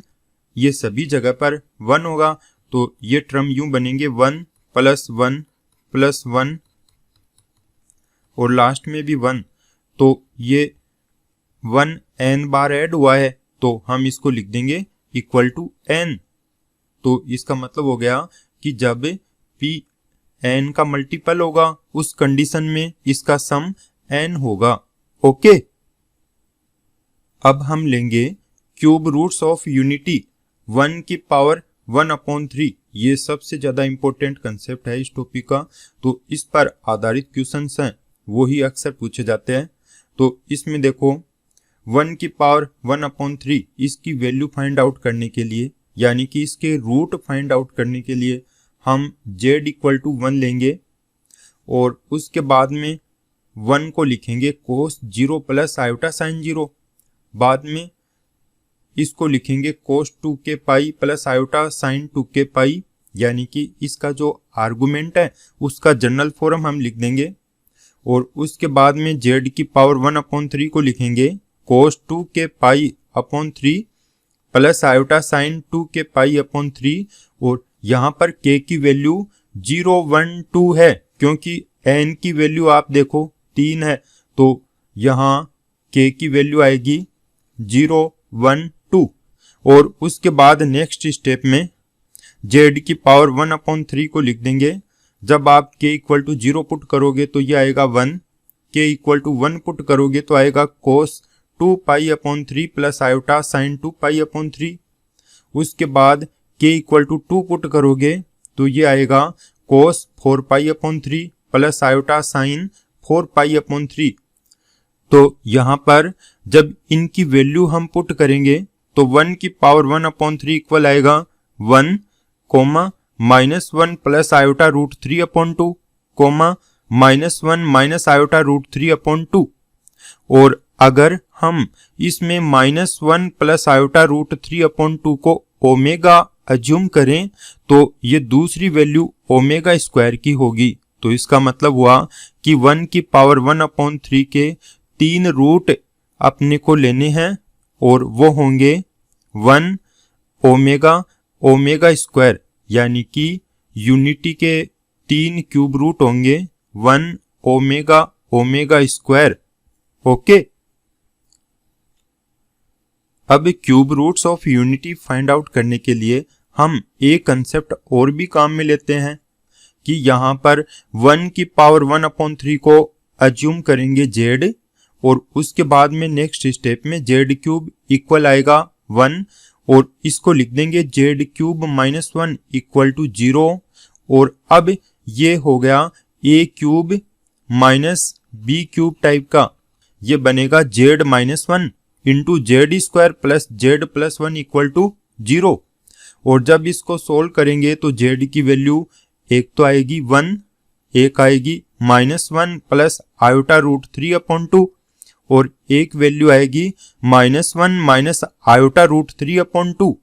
ये सभी जगह पर 1 होगा, तो ये टर्म यूं बनेंगे 1 प्लस 1 प्लस 1 और लास्ट में भी 1, तो ये 1 n बार ऐड हुआ है तो हम इसको लिख देंगे इक्वल टू n। तो इसका मतलब हो गया कि जब p n का मल्टीपल होगा उस कंडीशन में इसका सम n होगा। ओके, अब हम लेंगे क्यूब रूट्स ऑफ यूनिटी 1 की पावर 1/3। ये सबसे ज्यादा इंपॉर्टेंट कंसेप्ट है इस टॉपिक का, तो इस पर आधारित क्वेश्चंस हैं वो ही अक्सर पूछे जाते हैं। तो इसमें देखो 1 की पावर 1/3 इसकी वैल्यू फाइंड आउट करने के लिए, यानी कि इसके रूट फाइंड आउट करने के लिए हम z इक्वल टू 1 लेंगे और उसके बाद में 1 को लिखेंगे कोस 0 प्लस आयोटा साइन 0, बाद में इसको लिखेंगे कोस 2k pi plus iota sine 2k पाई, यानी कि इसका जो आर्गुमेंट है उसका जनरल फॉर्म हम लिख देंगे और उसके बाद में z की पावर 1/3 को लिखेंगे कोस 2k पाई upon 3 plus iota sine 2k पाई अपॉन 3, और यहाँ पर k की वैल्यू 0 1 2 है, क्योंकि n की वैल्यू आप देखो 3 है, तो यहाँ k की वैल्यू आएगी 0 1 2। और उसके बाद नेक्स्ट स्टेप में z की पावर 1/3 को लिख देंगे। जब आप k इक्वल टू 0 पुट करोगे तो ये आएगा 1, k इक्वल टू 1 पुट करोगे तो आएगा कोस 2 pi upon 3 plus iota sine 2 pi upon 3। उसके बाद k इक्वल टू 2 पुट करोगे तो ये आएगा कोस 4 pi upon 3 plus iota sign 4 pi upon 3। तो यहाँ पर जब इनकी वैल्यू हम पुट करेंगे तो 1 की पावर 1/3 इक्वल आएगा 1 comma minus 1 plus iota root 3 upon 2 comma minus 1 minus iota root 3 upon 2। और अगर हम इसमें minus 1 plus iota root 3 upon 2 को ओमेगा अज्यूम करें तो ये दूसरी वैल्यू ओमेगा स्क्वायर की होगी, तो इसका मतलब हुआ कि 1 की पावर 1/3 के 3 रूट अपने को लेने हैं और वो होंगे 1 ओमेगा ओमेगा स्क्वायर, यानी कि यूनिटी के 3 क्यूब रूट होंगे 1 ओमेगा ओमेगा स्क्वायर। ओके, अब cube roots of unity find out करने के लिए हम एक कंसेप्ट और भी काम में लेते हैं कि यहाँ पर 1 की पावर 1/3 को अज्यूम करेंगे z, और उसके बाद में नेक्स्ट स्टेप में z क्यूब इक्वल आएगा 1, और इसको लिख देंगे z cube minus 1 equal to 0। और अब ये हो गया a cube minus b cube type का, ये बनेगा z minus 1 into z square plus z plus 1 equal to 0। और जब इसको सोल्व करेंगे तो z की वैल्यू एक तो आएगी 1, एक आएगी -1 प्लस आयोटा रूट 3/2, और एक वैल्यू आएगी -1 माइनस आयोटा रूट 3/2।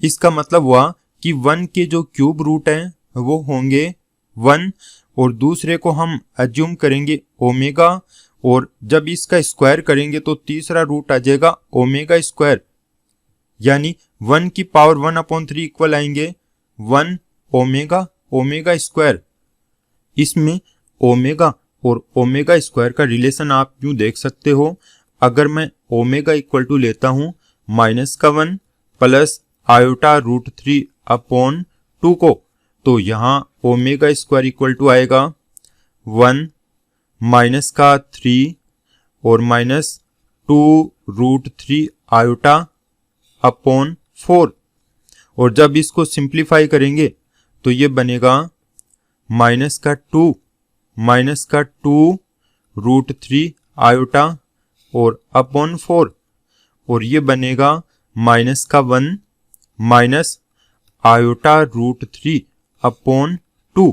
इसका मतलब हुआ कि 1 के जो क्यूब रूट हैं वो होंगे 1, और दूसरे को हम अज्यूम करेंगे ओमेगा, और जब इसका स्क्वायर करेंगे तो तीसरा रूट आ जाएगा ओमेगा स्क्वायर, यानी 1 की पावर 1/3 इक्वल आएंगे 1 ओमेगा ओमेगा स्क्वायर। इसमें ओमेगा और ओमेगा स्क्वायर का रिलेशन आप यूं देख सकते हो, अगर मैं ओमेगा इक्वल टू लेता हूं -1 प्लस आयोटा रूट 3/2 को, तो यहाँ ओमेगा स्क्वायर इक्वल टू आएगा 1 -3 और -2 रूट 3 आयोटा अपॉन 4, और जब इसको सिंप्लीफाई करेंगे तो ये बनेगा -2 रूट 3 आयोटा और अपॉन 4, और ये बनेगा -1 माइनस आयोटा रूट 3/2।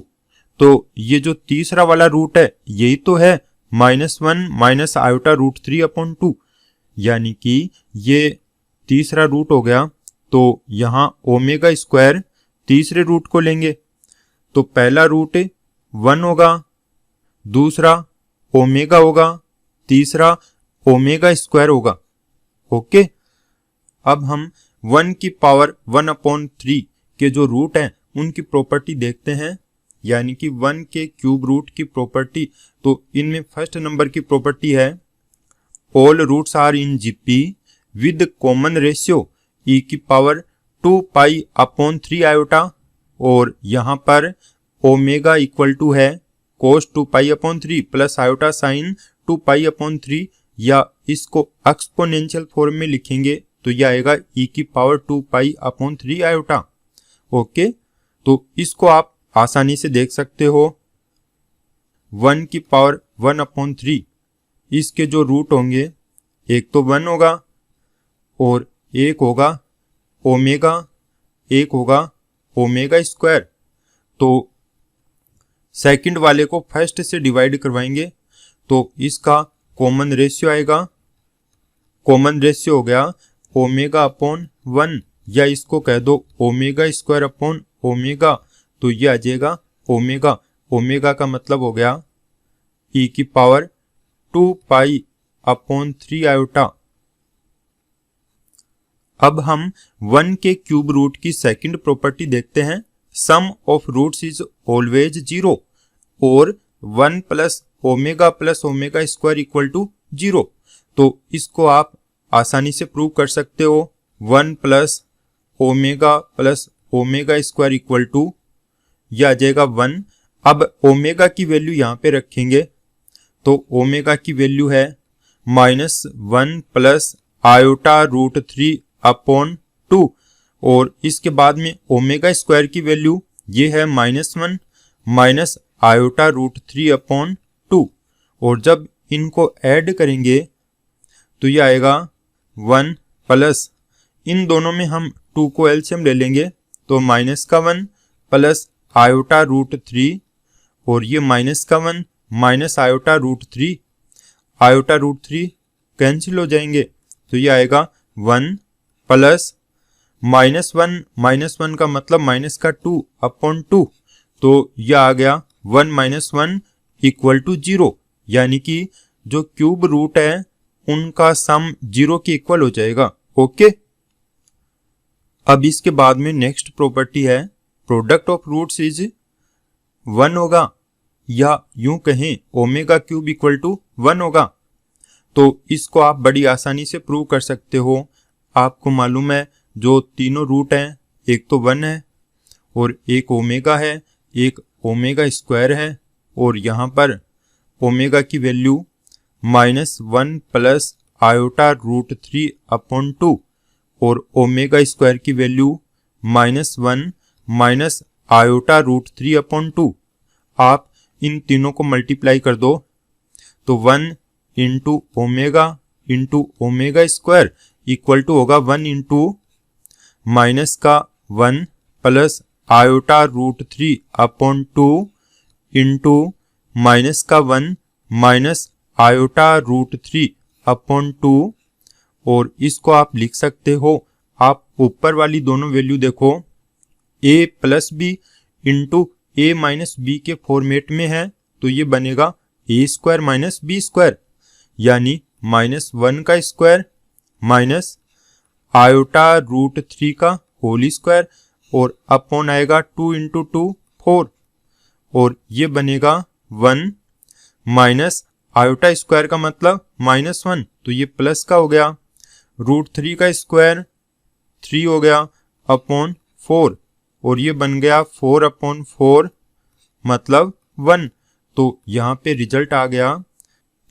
तो ये जो तीसरा वाला रूट है यही तो है -1 माइनस आयोटा रूट 3/2, यानी कि ये तीसरा रूट हो गया। तो यहाँ ओमेगा स्क्वायर तीसरे रूट को लेंगे, तो पहला रूट 1 होगा, दूसरा ओमेगा होगा, तीसरा ओमेगा स्क्वायर होगा। ओके, अब हम 1 की पावर 1/3 के जो रूट हैं उनकी प्रॉपर्टी देखते हैं, यानी कि 1 के क्यूब रूट की प्रॉपर्टी। तो इनमें फर्स्ट नंबर की प्रॉपर्टी है all roots are in GP with common ratio e की पावर 2π/3 आयोटा, और यहाँ पर ओमेगा इक्वल टू है cos 2π/3 प्लस आयोटा साइन 2π/3, या इसको एक्सपोनेंशियल फॉर्म में लिखेंगे तो यह आएगा e की पावर 2π/3 आयोटा। ओके, तो इसको आप आसानी से देख सकते हो। 1 की पावर 1/3, इसके जो रूट होंगे एक तो 1 होगा और एक होगा ओमेगा, एक होगा ओमेगा स्क्वायर। तो सेकंड वाले को फर्स्ट से डिवाइड करवाएंगे तो इसका कॉमन रेशियो आएगा, कॉमन रेशियो हो गया ओमेगा अपॉन 1, या इसको कह दो ओमेगा स्क्वायर अपॉन ओमेगा, तो ये आ जाएगा ओमेगा। ओमेगा का मतलब हो गया e की पावर 2π/3 आयोटा। अब हम 1 के क्यूब रूट की सेकंड प्रॉपर्टी देखते हैं, sum of roots is always 0 और 1 plus omega square equal to 0। तो इसको आप आसानी से प्रूव कर सकते हो, 1 plus omega square equal to, यह आ जाएगा 1। अब ओमेगा की वैल्यू यहाँ पे रखेंगे तो ओमेगा की वैल्यू है -1 प्लस आयोटा रूट 3/2, और इसके बाद में ओमेगा स्क्वायर की वैल्यू ये है -1 माइनस आयोटा रूट 3/2, और जब इनको ऐड करेंगे तो ये आएगा 1 प्लस, इन दोनों में हम 2 को एलसीएम ले लेंगे तो -1 प्लस आयोटा रूट 3, और ये -1 minus iota root 3, iota root 3 cancel हो जाएंगे तो ये आएगा 1 प्लस -1 का मतलब -2/2, तो यह आ गया 1 माइनस 1 इक्वल टू 0, यानी कि जो क्यूब रूट है उनका सम 0 के इक्वल हो जाएगा। ओके, अब इसके बाद में नेक्स्ट प्रॉपर्टी है प्रोडक्ट ऑफ रूट्स इज 1 होगा, या यूं कहें ओमेगा क्यूब इक्वल टू 1 होगा। तो इसको आप बड़ी आसानी से प्रूव कर सकते हो। आपको मालूम है जो तीनों रूट हैं, एक तो 1 है और एक ओमेगा है, एक ओमेगा स्क्वायर है, और यहाँ पर ओमेगा की value -1 plus iota root 3 upon 2 और ओमेगा स्क्वायर की value -1 minus iota root 3 upon 2। आप इन तीनों को मल्टीप्लाई कर दो तो 1 into omega square equal to होगा 1 इंटू माइनस का 1 plus iota root 3 upon 2 into minus का 1 माइनस आयोटा रूट 3 अपॉन 2, और इसको आप लिख सकते हो, आप ऊपर वाली दोनों वैल्यू देखो, a plus b into a minus b के फॉर्मेट में है, तो ये बनेगा a square minus b square, यानी -1 का स्क्वायर माइनस आयोटा रूट 3 का होल स्क्वायर, और अपॉन आएगा 2 इंटू 2 4, और ये बनेगा 1 माइनस आयोटा स्क्वायर का मतलब -1, तो ये प्लस का हो गया, रूट 3 का स्क्वायर 3 हो गया अपॉन 4, और ये बन गया 4 अपॉन 4 मतलब 1। तो यहाँ पे रिजल्ट आ गया।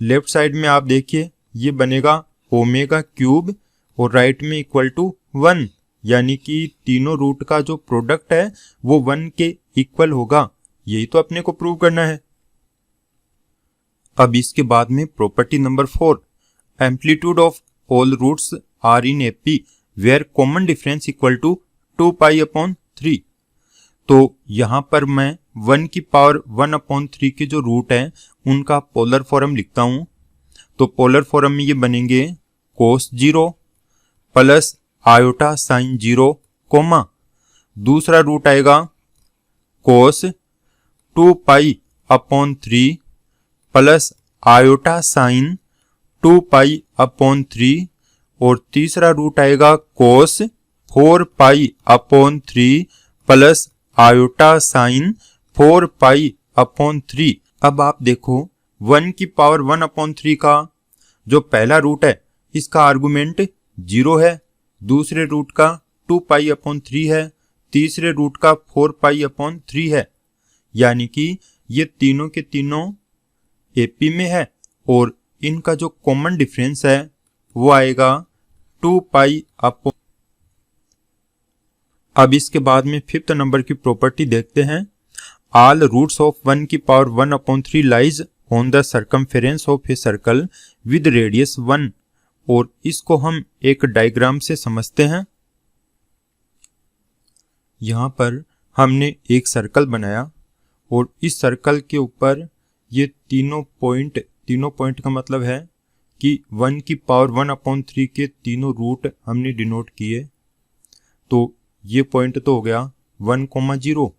लेफ्ट साइड में आप देखिए ये बनेगा ओमेगा क्यूब और राइट में इक्वल टू 1, यानी कि तीनों रूट का जो प्रोडक्ट है वो 1 के इक्वल होगा। यही तो अपने को प्रूव करना है। अब इसके बाद में property number 4, amplitude of all roots are in AP where common difference equal to 2 pi upon 3। तो यहां पर मैं 1 की पावर 1 अपॉन 3 के जो रूट हैं उनका पोलर फॉर्म लिखता हूं। तो पोलर फॉर्म में ये बनेंगे कोस 0 प्लस आयोटा साइन 0 कोमा, दूसरा रूट आएगा कोस 2 pi upon 3 plus iota sine 2 pi upon 3, और तीसरा रूट आएगा कोस 4 pi upon 3 plus iota sign 4 pi upon 3। अब आप देखो 1 की पावर 1 अपॉन 3 का जो पहला रूट है इसका आर्गुमेंट 0 है, दूसरे रूट का 2 पाई अपॉन 3 है, तीसरे रूट का 4 पाई अपॉन 3 है, यानी कि ये तीनों के तीनों एपी में है, और इनका जो कॉमन डिफरेंस है वो आएगा 2 पाई अपॉन। अब इसके बाद में 5th नंबर की प्रॉपर्टी देखते हैं। ऑल रूट्स ऑफ 1 की power 1 upon 3 lies on the circumference of a circle with radius 1, और इसको हम एक डायग्राम से समझते हैं। यहां पर हमने एक सर्कल बनाया और इस सर्कल के ऊपर ये तीनों पॉइंट का मतलब है कि 1 की पावर 1 अपॉन 3 के तीनों रूट हमने डिनोट किए। तो ये पॉइंट तो हो गया 1,0,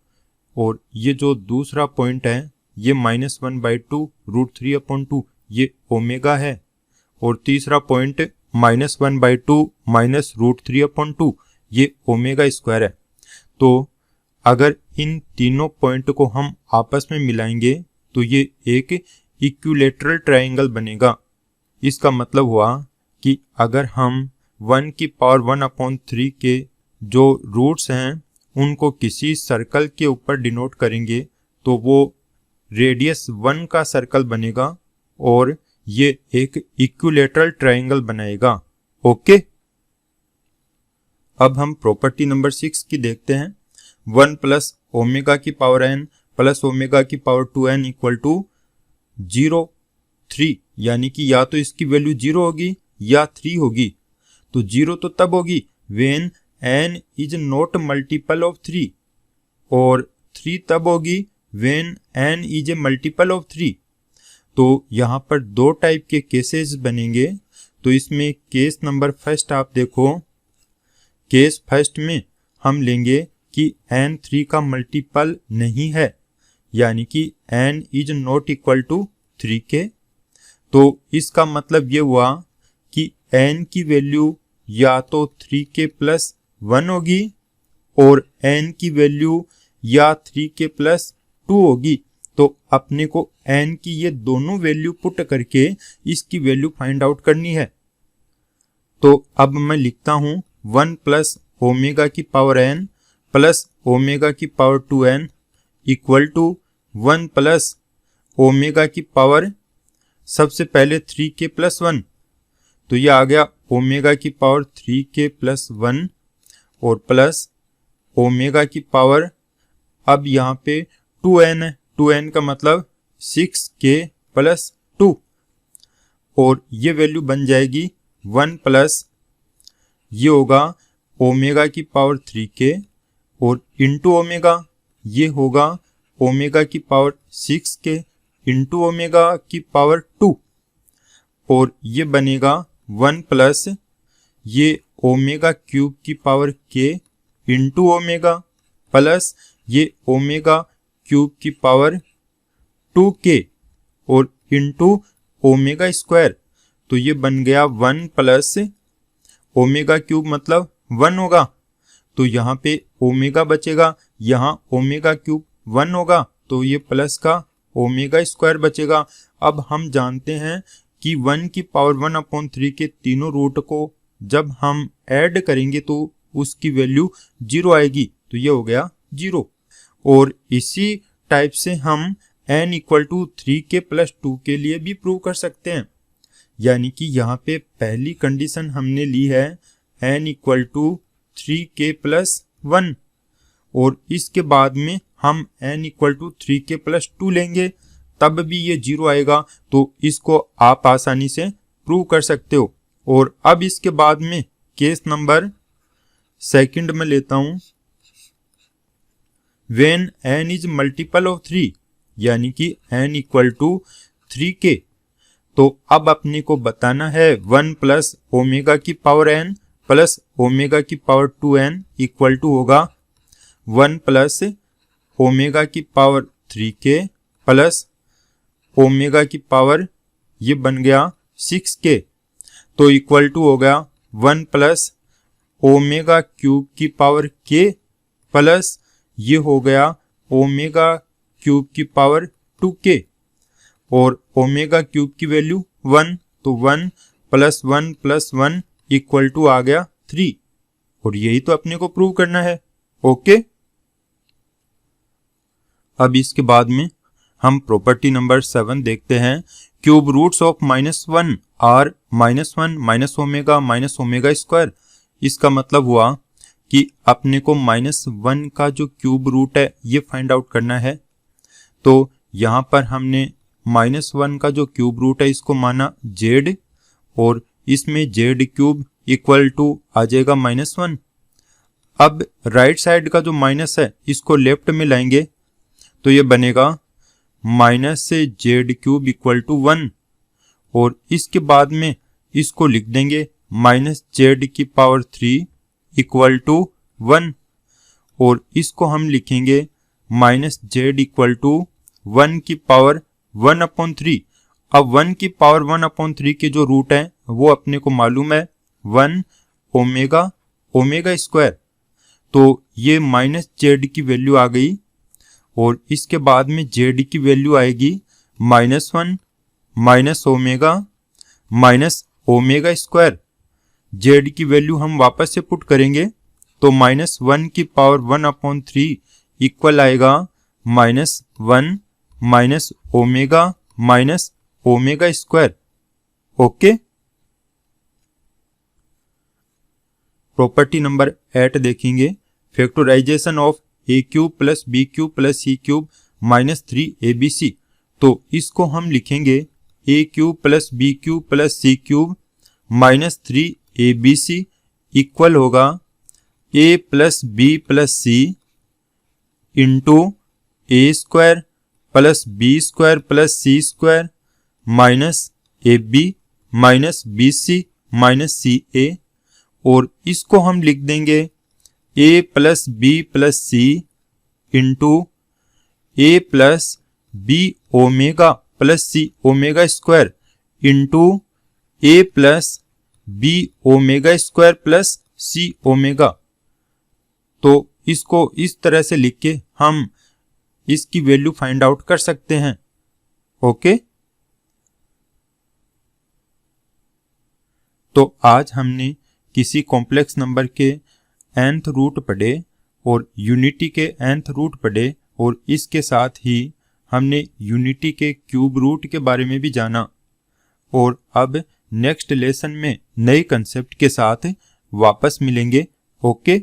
और ये जो दूसरा पॉइंट है ये -1/2 रूट 3 अपॉन 2 ये ओमेगा है, और तीसरा पॉइंट -1/2 माइनस रूट 3 अपॉन 2 ये ओमेगा स्क्वायर है। तो अगर इन तीनों पॉइंट को हम आपस में मिलाएंगे तो ये एक इक्विलैटरल ट्रायंगल बनेगा। इसका मतलब हुआ कि अगर हम 1 की पावर 1 अपॉन 3 के जो रूट्स हैं उनको किसी सर्कल के ऊपर डिनोट करेंगे तो वो रेडियस 1 का सर्कल बनेगा और ये एक इक्विलैटरल ट्रायंगल बनाएगा। ओके, अब हम प्रॉपर्टी नंबर 6 की देखते हैं। 1 प्लस ओमेगा की पावर n प्लस ओमेगा की पावर 2n इक्वल टू 0 3, यानी कि या तो इसकी वैल्यू 0 होगी या 3 होगी। तो 0 तो तब होगी when n is not multiple of 3, और 3 तब होगी when n is a multiple of 3। तो यहाँ पर दो टाइप के केसेस बनेंगे। तो इसमें केस नंबर फर्स्ट आप देखो, केस फर्स्ट में हम लेंगे कि n 3 का मल्टीपल नहीं है, यानी कि n is not equal to 3k। तो इसका मतलब ये हुआ कि n की वैल्यू या तो 3k प्लस 1 होगी और n की वैल्यू या 3k प्लस 2 होगी। तो अपने को n की ये दोनों वैल्यू पुट करके इसकी वैल्यू फाइंड आउट करनी है। तो अब मैं लिखता हूं 1 प्लस ओमेगा की पावर n प्लस ओमेगा की power 2n equal to 1 plus omega की पावर सबसे पहले 3k प्लस 1, तो ये आ गया ओमेगा की पावर 3k प्लस 1 और प्लस ओमेगा की पावर अब यहाँ पे 2n है, 2n का मतलब 6k प्लस 2 और ये वैल्यू बन जाएगी 1 प्लस ये होगा ओमेगा की पावर 3k और इंटू ओमेगा ये होगा ओमेगा की पावर 6k इंटू ओमेगा की पावर 2 और ये बनेगा 1 प्लस ये ओमेगा क्यूब की power k into omega plus ये ओमेगा क्यूब की पावर 2k और इंटू ओमेगा स्क्वायर। तो ये बन गया 1 प्लस ओमेगा क्यूब मतलब 1 होगा, तो यहाँ पे ओमेगा बचेगा, यहाँ ओमेगा क्यूब 1 होगा, तो ये प्लस का ओमेगा स्क्वायर बचेगा। अब हम जानते हैं कि 1 की पावर 1/3 के तीनों रूट को जब हम ऐड करेंगे तो उसकी वैल्यू 0 आएगी, तो ये हो गया 0। और इसी टाइप से हम n equal to 3k plus 2 के लिए भी प्रूव कर सकते हैं। यानी कि यहाँ पे पहली कंडीशन हमने ली है n equal to 3k plus 1 और इसके बाद में हम n equal to 3k plus 2 लेंगे, तब भी ये 0 आएगा। तो इसको आप आसानी से प्रूव कर सकते हो। और अब इसके बाद में केस नंबर सेकंड में लेता हूं, when n is multiple of 3 यानी कि n इक्वल टू 3k। तो अब अपने को बताना है 1 प्लस ओमेगा की पावर n प्लस ओमेगा की पावर 2n इक्वल टू होगा 1 प्लस ओमेगा की पावर 3k प्लस ओमेगा की पावर ये बन गया 6k, तो इक्वल टू हो गया 1 प्लस ओमेगा क्यूब की पावर k प्लस ये हो गया ओमेगा क्यूब की पावर 2k और ओमेगा क्यूब की वैल्यू 1, तो 1 प्लस 1 इक्वल टू आ गया 3 और यही तो अपने को प्रूव करना है। ओके, अब इसके बाद में हम प्रॉपर्टी नंबर 7 देखते हैं। Cube roots of -1 are -1 minus omega square. इसका मतलब हुआ कि अपने को -1 का जो क्यूब रूट है ये फाइंड आउट करना है। तो यहाँ पर हमने -1 का जो क्यूब रूट है इसको माना z और इसमें z क्यूब इक्वल टू आ जाएगा -1। अब राइट साइड का जो माइनस है इसको लेफ्ट में लाएंगे तो ये बनेगा माइनस से z क्यूब इक्वल टू 1 और इसके बाद में इसको लिख देंगे -z की पावर 3 इक्वल टू 1 और इसको हम लिखेंगे -z इक्वल टू 1 की पावर 1/3। अब 1 की पावर 1/3 के जो रूट है वो अपने को मालूम है 1 ओमेगा स्क्वायर। तो ये -z की वैल्यू आ गई और इसके बाद में z की वैल्यू आएगी -1 माइनस ओमेगा स्क्वायर। z की वैल्यू हम वापस से पुट करेंगे तो -1 की पावर 1/3 इक्वल आएगा -1 minus omega square. Okay, property number 8 देखेंगे। Factorization of a cube plus b cube plus c cube -3abc। तो इसको हम लिखेंगे a cube plus b cube plus c cube -3abc equal होगा a plus b plus c into a square plus b square plus c square minus ab minus bc minus ca और इसको हम लिख देंगे a plus b plus c into a plus b omega plus c omega square into a plus b omega square plus c omega. तो इसको इस तरह से लिख के हम इसकी वैल्यू फाइंड आउट कर सकते हैं। ओके, तो आज हमने किसी कॉम्प्लेक्स नंबर के nth रूट पढ़े और यूनिटी के nth रूट पढ़े और इसके साथ ही हमने यूनिटी के क्यूब रूट के बारे में भी जाना। और अब नेक्स्ट लेसन में नए कंसेप्ट के साथ वापस मिलेंगे। ओके।